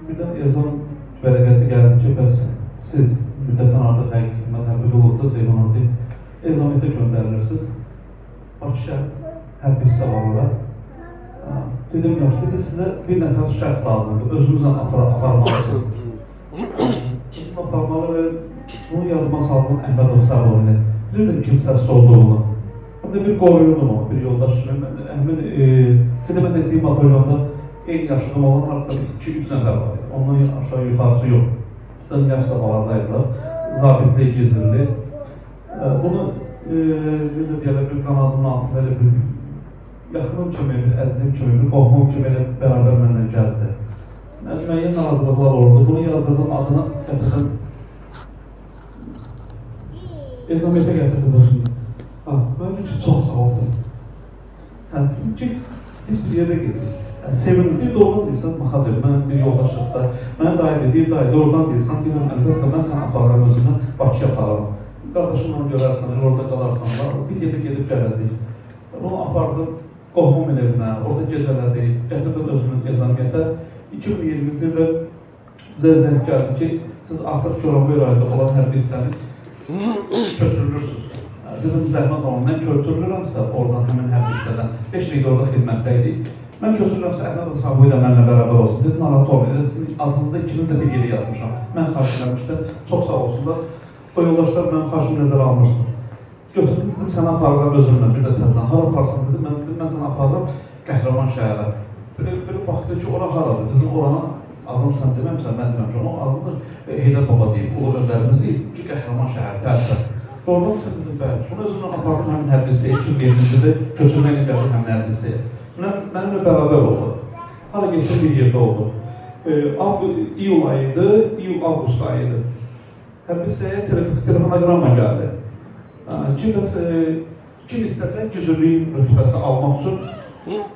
Birdən ezan vərəqəsi gəldi ki, bəs siz müddətdən artıq həqiqi xidmət hərbi olubda Ceyhunatı ezamiyyətə göndərilirsiniz. Bakı şəhər hərbi hissə var ora. Dedim, yox, dedi, sizə bir nəfər şəxs lazımdır, özünüzlə aparmalısınız. Özümlə aparmalı və bunu yadıma saldım Əhmədov Saburi'ni. Bilirdim kimsəsiz olduğunu. Həm də bir qoruyurdum onu, bir yoldaş kimi. Həmin xidmət etdiyim batalyonda eyni yaşıdım olan harca 2-3 nəfər var. Ondan aşağı yuxarısı yox. Bizdən yaşda balacaydılar, zabitli, gizirli. Bunu necə deyələ bir qanadımın altında elə bir yaxınım kimi, bir əzizim kimi, bir qohumum kimi elə bərabər məndən gəzdi. Müəyyən narazılıqlar oldu. Bunu yazdırdım, adına gətirdim. Ezamiyyətə gətirdim özümdə. Mənim üçün çox sağ oldu. Dedim ki, biz bir yerdə gedirik. Sevindim, doğrudan deyirsən, Maxacım, mən bir yoldaşlıqda, mənə dayı deyir, dayı, doğrudan deyirsən, deyirəm, əlbəttə, mən səni aparıram özümdən, Bakıya aparıram. Qardaşımla görərsən, orada qalarsan, bir yerdə gedib gələcək. Bunu apardım. Qohumumun evinə, orada gecələrdə gətirdim özümün ezamiyyətə. 2020-ci ildə zəng gəldi ki, siz artıq Goranboy rayonunda olan hərbi hissəni köçürülürsünüz. Dedim, zəhmət olun, mən köçürülürəmsə oradan həmin hərbi hissədən, 5 ildə orada xidmətdəydik. Mən köçürülürəmsə Əhmədov Saburi də mənimlə bərabər olsun. Dedim, narahat olmayın, sizin adınızda ikiniz də bir yeri yazmışam. Mən xarş eləmişdə, çox sağ olsunlar. O yoldaşlar mənim xarşımı nəzərə almışdım. Götürdüm, dedim, səni aparıram özümlə, bir də təzdən. Hara aparsan dedim, mən səni aparıram Qəhrəman şəhərə. Belə baxdı ki, ora haradır. Dedim, oranın adını sən deməmsən, mən deməmişəm. Onun adını Heydər Baba deyib, ulu öndərimiz deyib ki, Qəhrəman şəhəri, tərəfə. Oradan sən dedim, bəli. Bunu özümlə apardım həmin hərbi hissəyə, 2020-də köçürməklə gəldim həmin hərbi hissəyə. Mənimlə bərabər oldu. Hara getdim, bir yerdə oldu. İyul ayıydı, İyul-Avqust ayıydı. Hərbi hissəyə telefonogramma gəldi. Kim istəsə gücürlük rütbəsi almaq üçün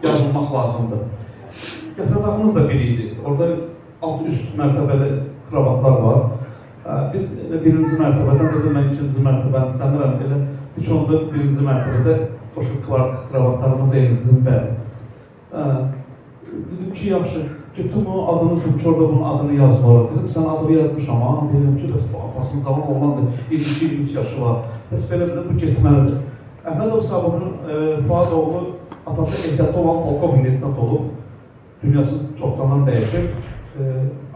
yazılmaq lazımdır. Yatacağımız da biri idi. Orada alt-üst mərtəbəli kravatlar var. Biz birinci mərtəbədən dedim, mən ikinci mərtəbəni istəmirəm. Elə heç onda birinci mərtəbədə qoşul kravatlarımız eyni dedim, bəli. Dedim ki, yaxşı, getdim onun adını, dedim ki, orada bunun adını yazmalı. Dedim, sən adını yazmışam, deyirəm ki, bəs bu atasının cavan oğlandır, 22-23 yaşı var. Bəs belə bu getməlidir. Əhmədov Sabunun Fuadoğlu Atası ehtiyatlı olan polkovnik leytenant olub, dünyası çoxdandan dəyişib.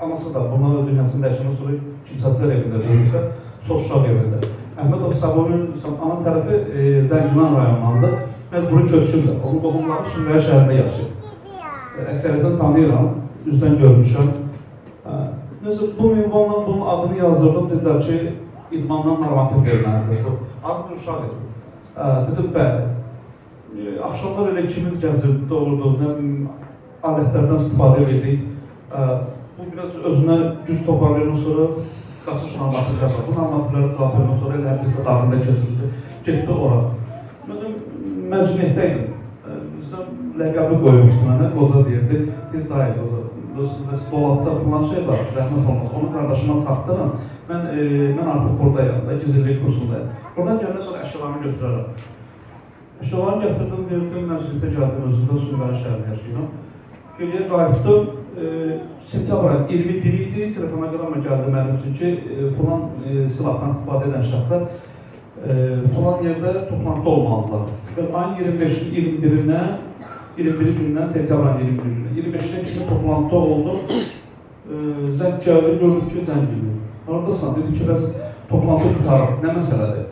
Anası da bunlar dünyasını dəyişəndən sonra kimsəsizlər evində döyüşdə, Soçuşaq evində. Əhmədov Sabunun ana tərəfi Zəngilan rayonundandır. Məcburi köçkündür. Onun qohumları Sümrəyə şəhərində yaşayır. Əksəriyyətdən tanıyıram, üzdən görmüşəm. Bu minvanla bunun adını yazdırdım, dedilər ki, idmandan normativ veriləndir. Adını uşaq edir. Dedim, bəli. Axşamlar elə ikimiz gəzirdi, olurdu, alətlərdən istifadə edirdik. Bu biraz özündən güc toparlayandan sonra qaçış normativlər var. Bu normativlərə cavab verəndən sonra elə həbsə dağında keçirdi. Getdi ora. Mən məzuniyyətdəydim. Ləqəbi qoymuşdu mənə, qoca deyirdi. Bir dayı qoca. Dolabda falan şey var, zəhmət olmaz. Onu qardaşıma çatdırın. Mən artıq buradayım, gizirlik kursundayım. Buradan gələndən sonra əşyalarımı götürərəm. Əşyalarımı gətirdim, verdim, məzuniyyətə gəldim özündə Sümrəyə şəhərində yaşayıram. Geriyə qayıtdım. Sentyabr ayı 21 idi, telefona qıramı gəldi mənim üçün ki, falan silahdan istifadə edən şəxslər falan yerdə toplantı olmalıdırlar. Ayın 21 gündən, sentyabr ayın 21 gündən, 25-də kimi toplantı oldu. Zəng gəldi, gördüm ki, zəng geliyor. Aradasan, dedi ki, bəs toplantı qutarıb, nə məsələdir?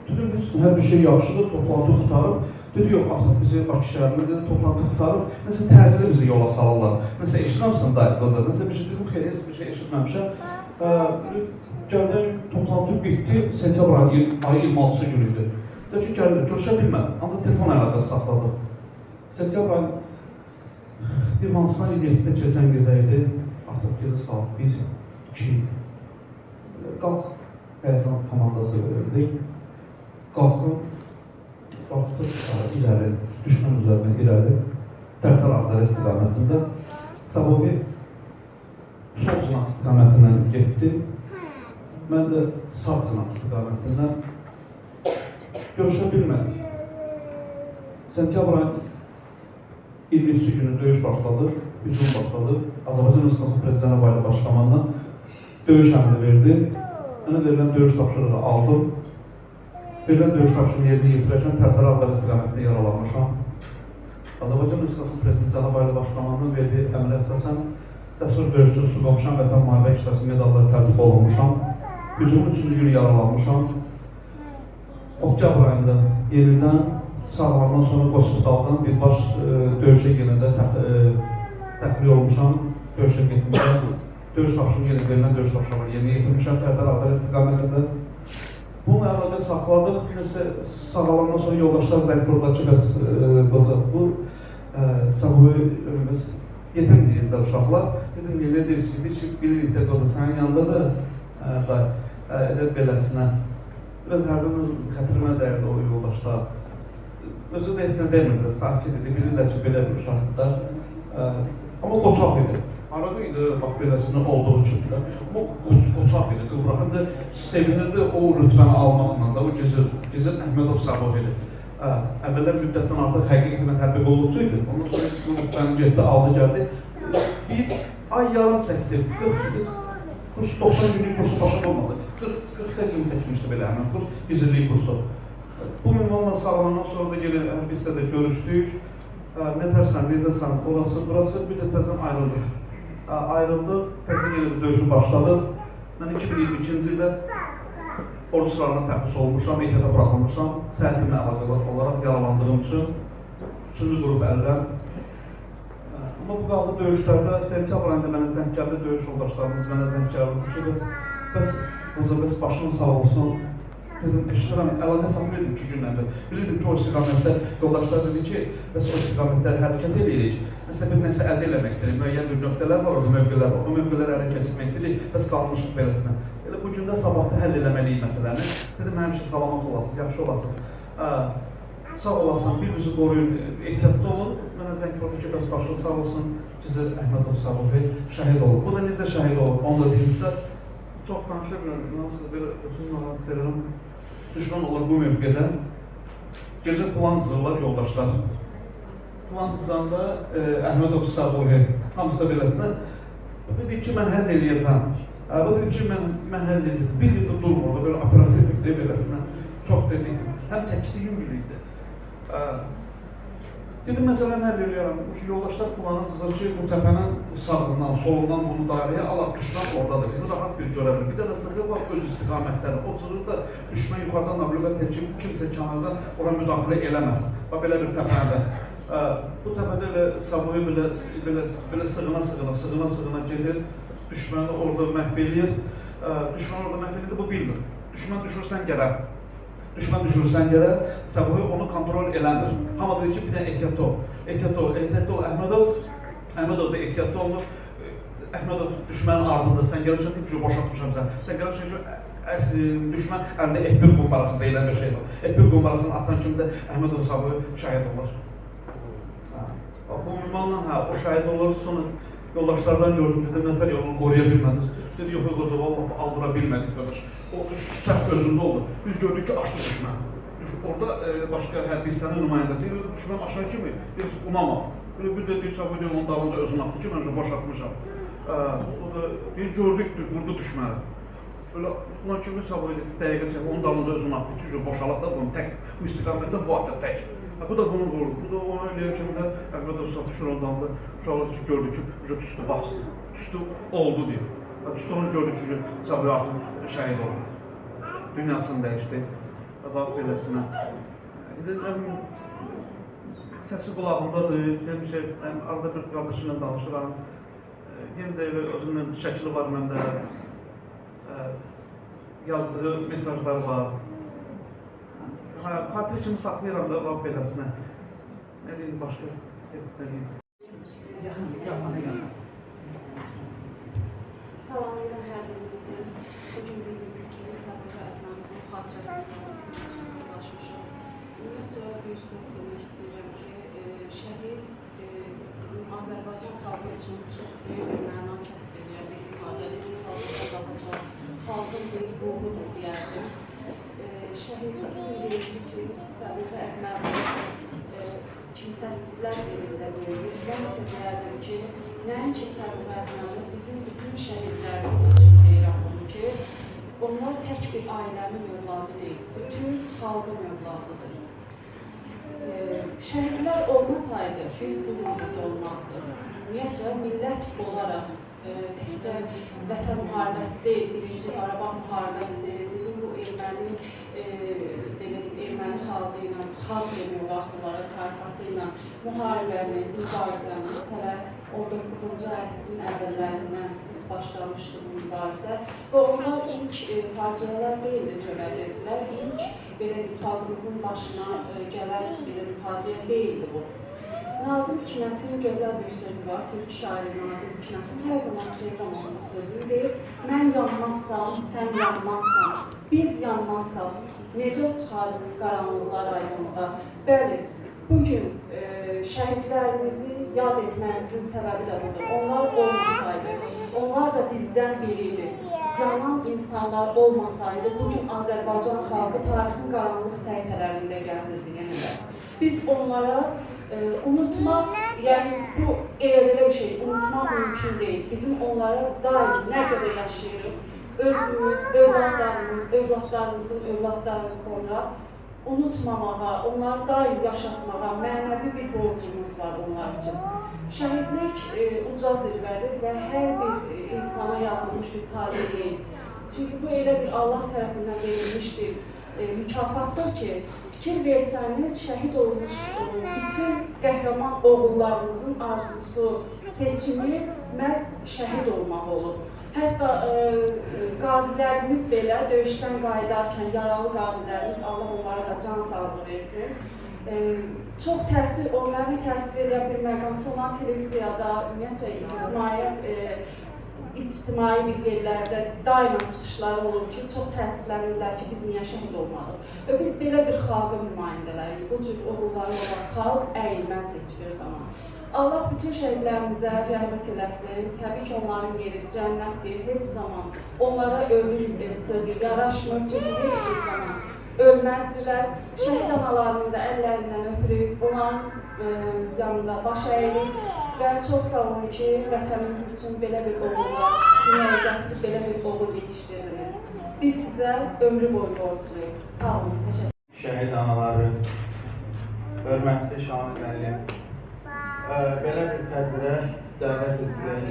Dedim, hər bir şey yaxşıdır, toplantı qutarıb. Dedi, yox, artıq bizi Bakı şəhərində dedi, toplantı qutarıb, nəsə təcili bizi yola salırlar. Nəsə eşitməmsən dayı, qoca, nəsə bir şey dedim, xeyr, heç bir şey eşitməmişəm. Gəldən toplantı bitdi, sentyabr ayı 26-sı günü idi. Dedi ki, gəldi, görüşə bilmədim, ancaq telefon əlaqəsi saxladıq. Sentyabr ayı bir Mansına Universitetə keçən gecə idi, artıq gecə saat 1-2. Qalx, Həzan komandası verildik. Qalxdım irəli, düşmən üzərinə irəli, Tərtər Ağdərə istiqamətində. Sabovi sol cınaq istiqamətindən getdi. Mən də sağ cınaq istiqamətindən görüşə bilmədik. Sentyabr ayın 23-cü günü döyüş başladı, hücum başladı. Azərbaycan Respublikası Prezidenti Bayrağı Başkomandan döyüş əmri verdi. Mənə verilən döyüş tapşırığı aldım. Verilən döyüş tapşırığını yerinə yetirərkən Tərtər Ağdərə istiqamətində yaralanmışam. Azərbaycan Respublikası Prezidenti Cənab Bayrağı Başkomandan verdiyi əmrə əsasən Cəsur Döyüşçü Su Qovşan Vətən Müharibə İştirakçısı medalları təltif olunmuşam. Hücumun 3-cü günü yaralanmışam. Oktyabr ayında yerindən sağlandan sonra hospitaldan birbaş döyüşə yenə də təxliyə olmuşam. Döyüşə getmişəm. Döyüş tapşırığını yenə verilən döyüş tapşırığını yerinə yetirmişəm Tərtər Ağdərə istiqamətində. Bununla əlaqə saxladıq. Nəsə sağalandan sonra yoldaşlar zəng vurdular ki, bəs qoca, bu Sabovi bəs yetim deyirlər uşaqlar. Dedim, elə deyirsiniz ki, bilirik də qoca, sənin yanında da elə beləsinə. Biraz hərdən xətrimə dəyirdi o yoldaşlar. Özü də heç nə demirdi, sakit idi, bilirlər ki, belə bir uşaqdır. Amma qoçaq idi. Arağı idi, bax beləsində olduğu üçün də. Amma qoçaq idi, qıvraq. Həm də sevinirdi o rütbəni almaqla da, o Gizir Əhmədov Sabovidir. Əvvəllər müddətdən artıq həqiqi xidmət hərbi qulluqçu idi. Ondan sonra bu rütbəni getdi, aldı, gəldi. Bir ay yarım çəkdi, 90 günlük kursu başa olmadı. 48 gün çəkmişdi belə həmən kurs, gizirlik kursu. Bu minvanla sağlanan sonra da gəlib bir hissədə görüşdük. Nətərsən, necəsən, orası, burası, bir də təzən ayrıldıq. Ayrıldıq, təzən yerdə döyüşü başladıq. Mən 2022-ci ildə ordu sıralarına təxlis olmuşam, ehtiyata buraxılmışam. Səhətimlə əlaqələr olaraq yaralandığım üçün 3-cü qrup əllər. Amma bu qaldı döyüşlərdə, sentyabr ayında mənə zəng gəldi, döyüş yoldaşlarımız mənə zəng gəldi ki, bəs başın sağ olsun. Dedim, eşitirəm, əlaqə saxlayırdım 2 gündən. Bilirdim ki, o istiqamətdə yoldaşlar dedi ki, bəs o istiqamətdə hərəkət edirik. Nəsə əldə eləmək istəyirik, müəyyən bir nöqtələr var, orada mövqələr var. O mövqələr ələ keçirmək istəyirik, bəs qalmışıq beləsinə. Elə bu gündə sabahda həll eləməliyik məsələni. Dedim, həmişə salamat olasın, yaxşı olasın. Sağ olasan, bir-bizi qoruyun, ehtiyatlı olun. Mənə zəng vurdu ki, bəs başın sağ olsun, Gizir Əhmədov Sabovi şəhid olub. Bu da necə şəhid olub, onu da deyimsə, çox danışa bilirəm, nasıl belə özüm narahat edirəm. Düşman olur bu mövqədə. Gecə plan cızırlar yoldaşlar. Plan cızanda Əhmədov Sabovi, hamısı da beləsinə, dedi ki, mən həll eləyəcəm. Bu dedi ki, mən həll eləyəcəm. Bir yerdə durmurdu, belə operativ beləsinə. Çox dediydim. Həm çəkisi yüngül idi. Dedim, məsələ nədir eləyərəm? Yoldaşlar planıdır ki, bu təpənin sağından, solundan bunu dairəyə alaq, düşmən oradadır. Bizi rahat bir görə bilir. Bir dənə cığı var öz istiqamətləri. O cığı da düşmən yuxarıdan navlüqət edəcək, kimsə kənardan ora müdaxilə eləməsin. Bax, belə bir təpədə. Bu təpədə elə Sabuhi belə sığına gedir, düşməni orada məhv edir. Düşmən orada məhv edir, bu bilmir. Düşmən düşürsən gərək, Sabuhi onu kontrol eləmir. Hamı deyir ki, bir dənə ehtiyatlı ol. Ehtiyatlı ol, Əhmədov da ehtiyatlı olmur. Əhmədov düşmənin ardıdır, sən gəlirsən ki, boşaltmışam sən. Sən gəlirsən ki, düşmən əlində F1 qumbarasında elən bir şey var. F1 qumbarasını atan kimi də Əhmədov Sabuhi şəhid olur. Bu ünvanla o şəhid olur, sonra yoldaşlardan gördüm, dedim, nətər yolunu qoruya bilmədiniz. Dedi, yox, qoca, vallahi aldıra bilmədik qardaş. O səhv özündə oldu. Biz gördük ki, açdı düşmən. Orada başqa hərbi hissənin nümayəndə deyir, düşmən aşağı kimi, biz umama. Bir də deyir, Sabuhi onun dalınca özünü atdı ki, mən boşaltmışam. O da gördük, vurdu düşməni. Böyle ulan kimi Sabuhi dedi, dəqiqə çək, onun dalınca özünü atdı ki, boşalaq da bunu tək, bu istiqamətdə bu atdı tək. Bu da bunu vurdu. Bu da onu eləyən kimi də Əhmədov satışır ondan da uşaqlar ki, gördü ki, tüstü bastı. Tüstü oldu deyir. Tüstü onu gördü ki, Sabuhi artıq şəhid oldu. Dünyasını dəyişdi. Bax beləsinə. Səsi qulağımdadır. Demişəm, arada bir qardaşımla danışıram. Yenə də elə özünün şəkli var məndə. Yazdığı mesajlar var. Xatir kimi saxlayıram da bax beləsinə. Nə deyim, başqa heç istəyim. Salamlayıram hər birimizi. Bugün bildiyimiz kimi Sabuhi Əhmədovun xatirəsindən ulaşmışam. Ümumiyyətlə bir söz demək istəyirəm ki, şəhid bizim Azərbaycan xalqı üçün çox böyük bir məna kəsb edən bir ifadədir ki, xalqın bir ruhudur deyərdim. Şəhidlik deyildi ki, Sabuhi Əhmədov kimsəsizlər elində verildi. Mən isə deyərdim ki, nəinki Sabuhi Əhmədov bizim bütün şəhidlərimiz üçün deyirəm bunu ki, onlar tək bir ailənin övladı deyil, bütün xalqın övladıdır. Şəhidlər olmasaydı, biz bu müddətdə olmazdıq. Ümumiyyətcə, millət olaraq təkcə vətən müharibəsi deyil, birinci Qarabağ müharibəsi, bizim bu erməni xalqı ilə, xalq demək olarsaları tayfası ilə müharibəmiz, mübarizəmiz hələ 19-cu əsrin əvvəllərindən sıx başlamışdı bu mübarizə və onlar ilk faciələr deyildi, törədirdilər. İlk xalqımızın başına gələn bir faciə deyildi bu. Nazım Hikmətin gözəl bir sözü var, Türk şairi Nazım Hikmətin hər zaman sevirəm onun sözünü deyir. Mən yanmazsam, sən yanmazsan, biz yanmazsaq, necə çıxarır qaranlıqlar aydınlığa? Bəli, bugün şəhidlərimizi yad etməyimizin səbəbi də budur. Onlar olmasaydı, onlar da bizdən biriydi. Yanan insanlar olmasaydı, bugün Azərbaycan xalqı tarixin qaranlıq səhifələrində gəzirdi yenə də. Biz onlara unutmaq, yəni bu elə bir şey, unutmaq mümkün deyil. Bizim onlara daim nə qədər yaşayırıq, özümüz, övladlarımızın övladlarını sonra unutmamağa, onları daim yaşatmağa mənəvi bir borcumuz var onlar üçün. Şəhidlik uca zirvədir və hər bir insana yazılmış bir talih deyil. Çünki bu elə bir Allah tərəfindən verilmiş bir mükafatdır ki, fikir versəniz, şəhid olmuş bütün qəhrəman oğullarımızın arzusu, seçimi məhz şəhid olmaq olub. Hətta qazilərimiz belə döyüşdən qayıdarkən yaralı qazilərimiz, Allah onlara da can sağlığı versin. Çox təsir, onları təsir edən bir məqamsı olan televiziyada, ümumiyyətcə ictimai bir yerlərdə daima çıxışları olur ki, çox təəssüflənirlər ki, biz niyə şəhid olmadıq. Və biz belə bir xalqın nümayəndələriyik, bu cür oğulları olan xalq əyilməz heç bir zaman. Allah bütün şəhidlərimizə rəhmət eləsin, təbii ki, onların yeri cənnətdir, heç zaman onlara ölüm sözü yaraşmır, çünki heç bir zaman ölməzdilər. Şəhid analarının da əllərindən öpürük, onların yanında baş əyirik və çox sağ olun ki, vətənimiz üçün belə bir oğullar dünyaya gətirib belə bir oğul yetişdirdiniz. Biz sizə ömrü boyu borcluyuq. Sağ olun, təşəkkür ederim. Şəhid anaları, hörmətli Şamil müəllim, belə bir tədbirə dəvət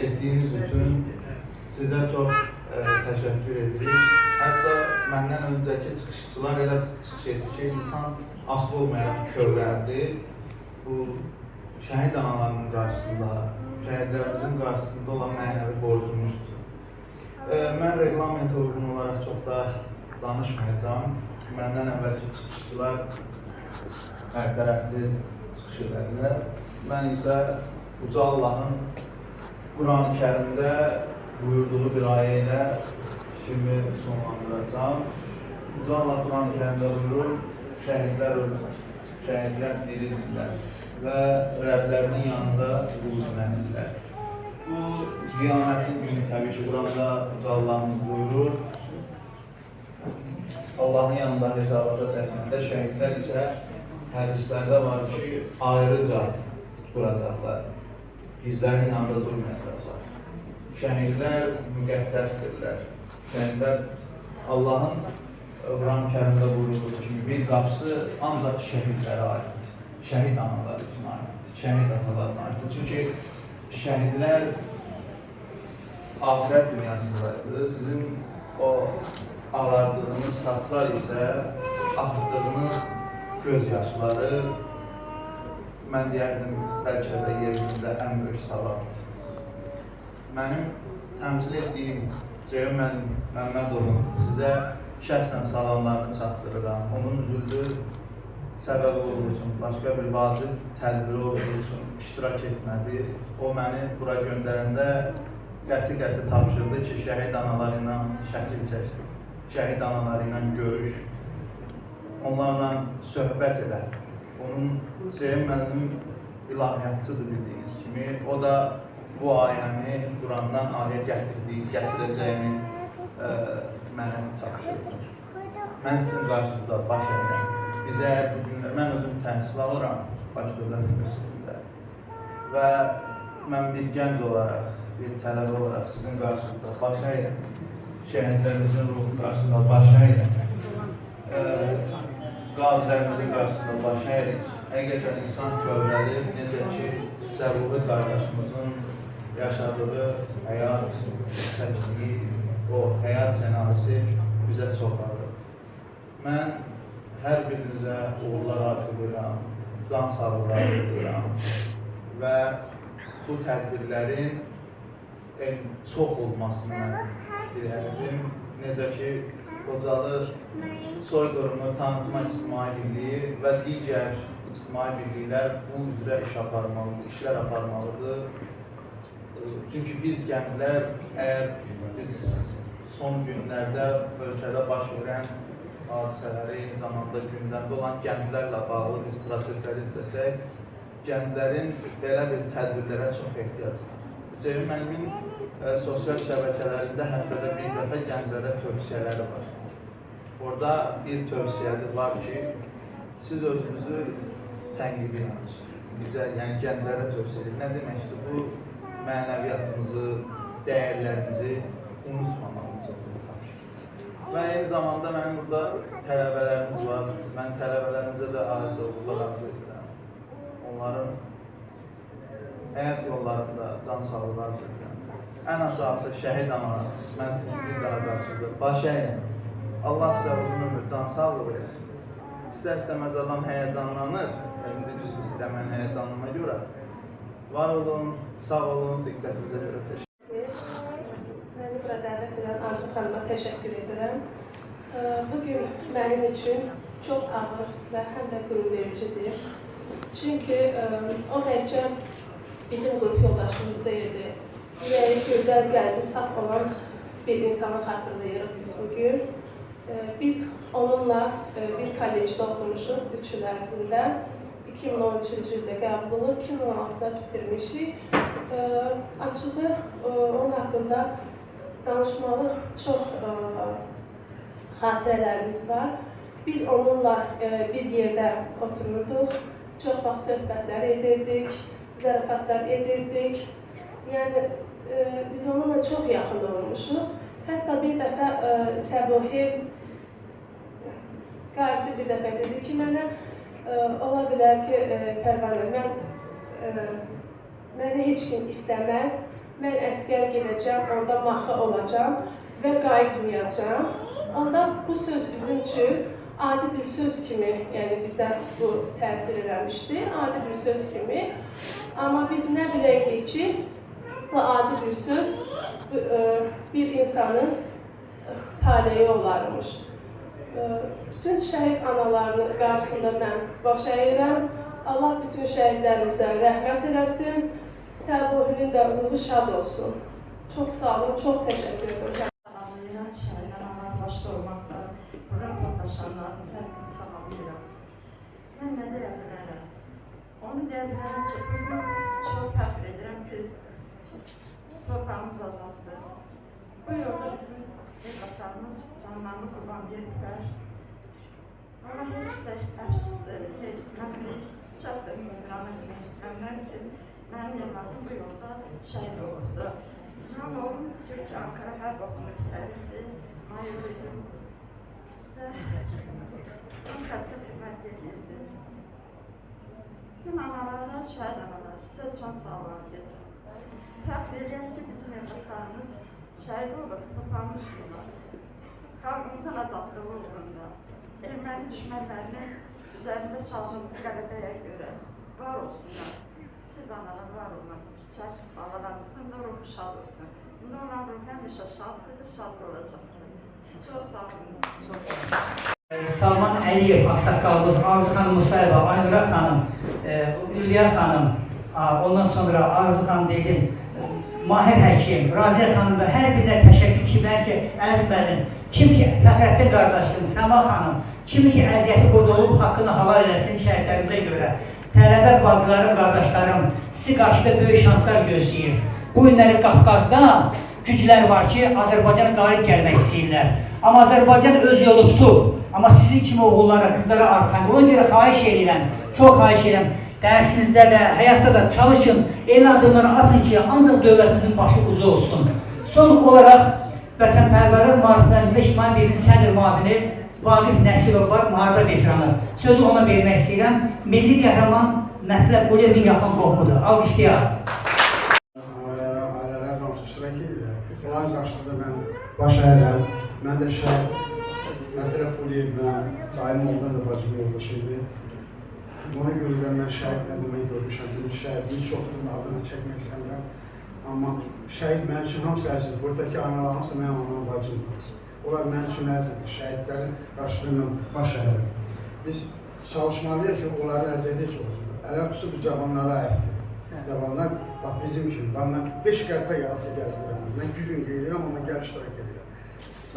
etdiyiniz üçün sizə çox təşəkkür edirik. Hətta məndən öncəki çıxışçılar elə çıxış etdi ki, insan asılı olmayaraq kövrəldi. Bu şəhid analarının qarşısında, şəhidlərimizin qarşısında olan mənəvi borcumuzdur. Mən reglamentə uyğun olaraq çox da danışmayacağım. Məndən əvvəlki çıxışçılar hərtərəfli çıxış edədilər. Mən isə Uca Allahın Quran-ı Kərimdə buyurduğu bir ayə ilə işimi sonlandıracağım. Uca Allah Quran-ı Kərimdə buyurur, şəhidlər ölmür, şəhidlər diridirlər və Rəblərinin yanında quluzlənirlər. Bu Qiyamətin günü təbii ki, Quranda Uca Allahımız buyurur, Allahın yanında hesabata çəkiləndə şəhidlər isə hədislərdə var ki, ayrıca duracaqlar, bizlərin yanında durmayacaqlar. Şəhidlər müqəddəsdirlər. Şəhidlər Allahın Quran-ı Kərimdə buyurduğu kimi bir qapısı ancaq şəhidlərə aiddir. Şəhid analar üçün aiddir, şəhid atalarına aiddir. Çünki şəhidlər ahirət dünyasındaydı. Sizin o ağardığınız saçlar isə axıtdığınız gözyaşları, mən deyərdim, bəlkə də yerimizdə ən böyük savabdır. Mənim təmsil etdiyim Ceyhun Məmmədovun sizə şəxsən salamlarını çatdırıram. Onun üzüldü səbəb olduğu üçün, başqa bir vacib tədbiri olduğu üçün iştirak etmədi. O məni bura göndərəndə qəti tapşırdı ki, şəhid anaları ilə şəkil çəkdi. Şəhid anaları ilə görüş, onlarla söhbət edər. Onun Ceyhun mənim ilahiyyatçıdır bildiyiniz kimi. O da bu ayəni Qurandan ayə gətirəcəyini mənə tapşırdı. Mən sizin qarşınızda baş əyirəm. Biz əgər bu günlər, mən özüm təhsil alıram Bakı Dövlət Universitetində və mən bir gənc olaraq, bir tələbə olaraq sizin qarşınızda baş əyirəm. Şəhidlərimizin ruhu qarşısında baş əyirəm. Qazilərimizin qarşısında baş əyirəm. Həqiqətən insan kövrəlir, necə ki, Səbuhi qardaşımızın yaşadığı həyat çəkdiyi, o həyat sənarisi bizə çox ağırdır. Mən hər birinizə uğurlar arzulayıram, can sağlığı arzulayıram və bu tədbirlərin çox olmasını mən diləyirdim. Necə ki, Qocalı Soyqırımı Tanıtma İctimai Birliyi və digər ictimai birliklər bu üzrə işlər aparmalıdır. Çünki biz gənclər, əgər biz son günlərdə ölkədə baş verən hadisələri, eyni zamanda gündəmdə olan gənclərlə bağlı biz prosesləri izləsək, gənclərin belə bir tədbirlərə çox ehtiyacı var. Ceyhun müəllimin sosial şəbəkələrində həftədə bir dəfə gənclərə tövsiyələri var. Orada bir tövsiyəli var ki, siz özünüzü tənqidi bizə, yəni gənclərə tövsiyə edin. Nə deməkdir? Bu mənəviyyatımızı, dəyərlərimizi unutmamamızı tapşırır. Və eyni zamanda mənim burada tələbələrimiz var. Mən tələbələrimizə də ayrıca uğurlar arzu edirəm. Onların həyat yollarında can sağlığı arzu edirəm. Ən əsası şəhid analarımız, mən sizin bir daha qarşınızda baş əyirəm. Allah sizə uzun ömür, can sağlığı versin. İstər-istəməz adam həyəcanlanır. İndi düz istəyirəm mən həyəcanlama görə. Var olun, sağ olun, diqqətinizə görə təşəkkür ederim. Məni bura dəvət edən Arzu xanıma təşəkkür edirəm. Bugün mənim üçün çox ağır və həm də qürur vericidir. Çünki o təkcə bizim qrup yoldaşımız deyildi. Ürəyi gözəl, qəlbi saf olan bir insanı xatırlayırıq biz bugün. Biz onunla bir kollecdə oxumuşuq 3 il ərzində. 2013-cü ildə qəbul olub, 2016-da bitirmişik. Açığı onun haqqında danışmalı çox xatirələrimiz var. Biz onunla bir yerdə otururduq, çox vaxt söhbətlər edirdik, zarafatlar edirdik. Yəni, biz onunla çox yaxın olmuşuq. Hətta bir dəfə Səbuhi Qardi bir dəfə dedi ki, mənə Ola bilər ki, Pərvanə, məni heç kim istəməz, mən əskər gedəcəm, orada maxı olacam və qayıtmayacam. Onda bu söz bizim üçün adi bir söz kimi, yəni bizə bu təsir eləmişdi, adi bir söz kimi. Amma biz nə biləydik ki, bu adi bir söz bir insanın taleyi olarmış. Bütün şəhid analarının qarşısında mən baş əyirəm. Allah bütün şəhidlərimizə rəhmət eləsin. Səbuhinin də ruhu şad olsun. Çox sağ olun, çox təşəkkür edirəm. Salamlayıram, şəhid analar başda olmaqla, burada toplaşanların həqiqini salamlayıram. Mən nə deyə bilərəm? Onu deyə bilərəm ki, bugün çox fəxr edirəm ki, torpağımız azaldı. Bu yolda bizim evlatlarımız canlarını qurban verirlər. Ama heç də hepsindən şəxsən müdürana demək istəyirəm ki, mənim evladım bu yolda şəhid olurdu. Mən oğlum Türkiyə Ankara hərb oxunu bitirdi, mayor idim. Ankara'da xidmət edirdi. Bütün analara, şəhid analara, sizə can sağlığı edir. Fəxr edirəm ki, bizim evlatlarımız şəhid olur, torpağımız olur. Xalqımızın azadlığı uğrunda. Erməni düşmənlərini üzərində çaldığımız qələbəyə görə var olsunlar. Siz analar var olmak, çiçək balalarımızın da ruhu şad olsun. Bunda olan ruh həmişə şaddır, şadlı olacaqdır. Çox sağ olun. Salman Əliyev, Ağsaqqalımız, Arzu xanım Musayeva, Aynura xanım, Ülviyə xanım, ondan sonra Arzu xanım dedim, Mahir Həkim, Raziyə xanım və hər birine təşəkkür ki, bəlkə əzmədim. Kim ki, Fəxrəddin qardaşım, Səma xanım, kim ki, əziyyəti burada olub, haqqını halal eləsin şəhidlərimizə görə. Tələbə bacılarım, qardaşlarım, sizi qarşıda böyük şanslar gözləyir. Bu günləri Qafqazda güclər var ki, Azərbaycana qalib gəlmək istəyirlər. Amma Azərbaycan öz yolu tutub. Amma sizin kimi oğullara, qızlara arxan. Ona görə xahiş edirəm, çox xahiş edirəm. Dərsinizdə də, həyatda da çalışın, elə adımları atın ki, ancaq dövlətimizin başı ucu olsun. Son olaraq, Vətənpərvərlər Müharibələrinin İctimai Birliyin sədr müavini Vaqif Nəsirov var, müharibə veteranı. Sözü ona vermək istəyirəm. Milli qəhrəman Mətləb Quliyevin yaxın qohumudur. Alqışlayaq. Ailələr hamısı iştirak edirlər. Onların qarşısında mən baş əyirəm. Mən də şəhid Mətləb Quliyevlə, daim ondan da bacım yoldaşı idi. Ona görə də mən şəhidlə demək görmüşəm. Çünki şəhidliyi çoxdur, adını çəkmək istəmirəm. Amma şəhid mənim üçün hamısı əzizdir. Buradakı analar hamısı mənim anam bacımdır. Onlar mənim üçün əzizdir. Şəhidlərin qarşılığında baş əyirəm. Biz çalışmalıyıq ki, onların əziyyəti heç olsun. Əlaqəsi bu cavanlara aiddir. Cavanlar, bax bizim üçün. Mən 5 qəlbə yarısı gəzdirəm. Mən 2 gün qeyrirəm, amma gəl iştirak edirəm.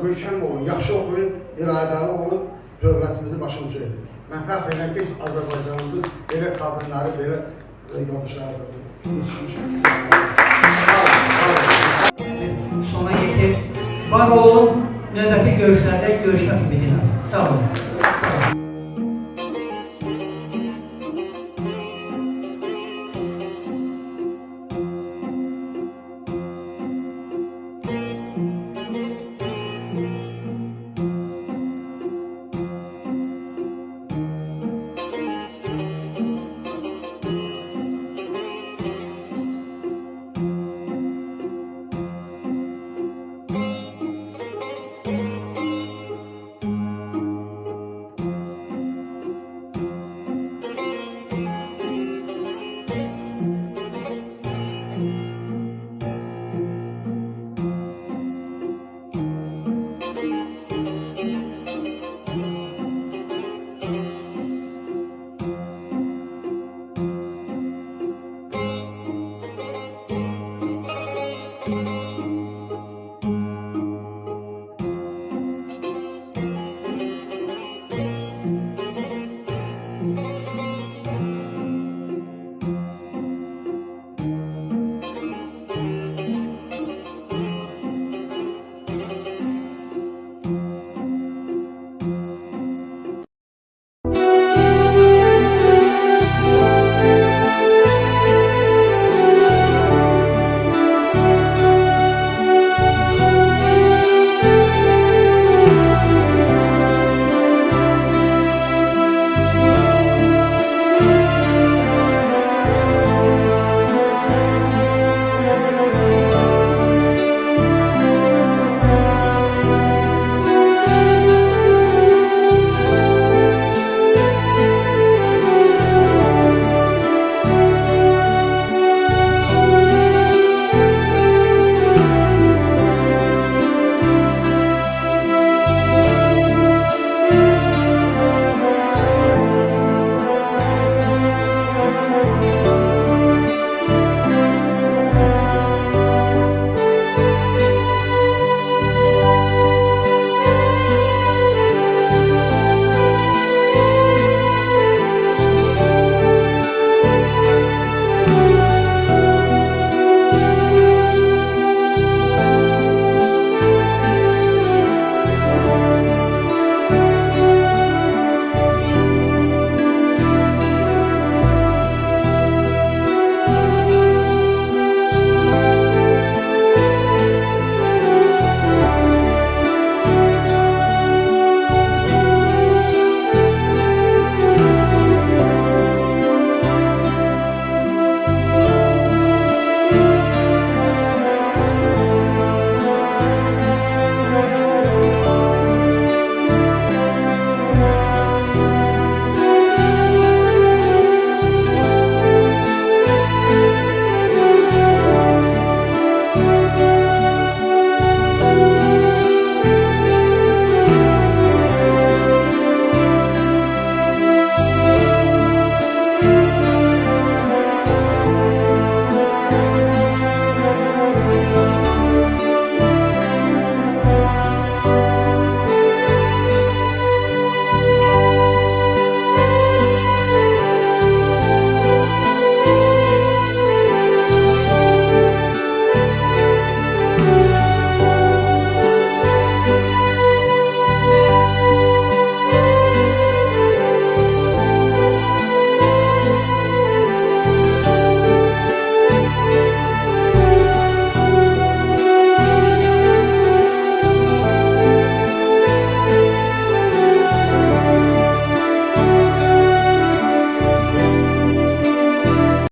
Möhkəm olun, yaxşı oxuyun, iradəli olun, dövlətimizi başımıza edin. Mən fəxr edirəm ki, Azərbaycanımızın belə qadınları, belə yoldaşları Sona yetir. Var olun, növbəti görüşlərdə görüşmək ümidinə. Sağ olun.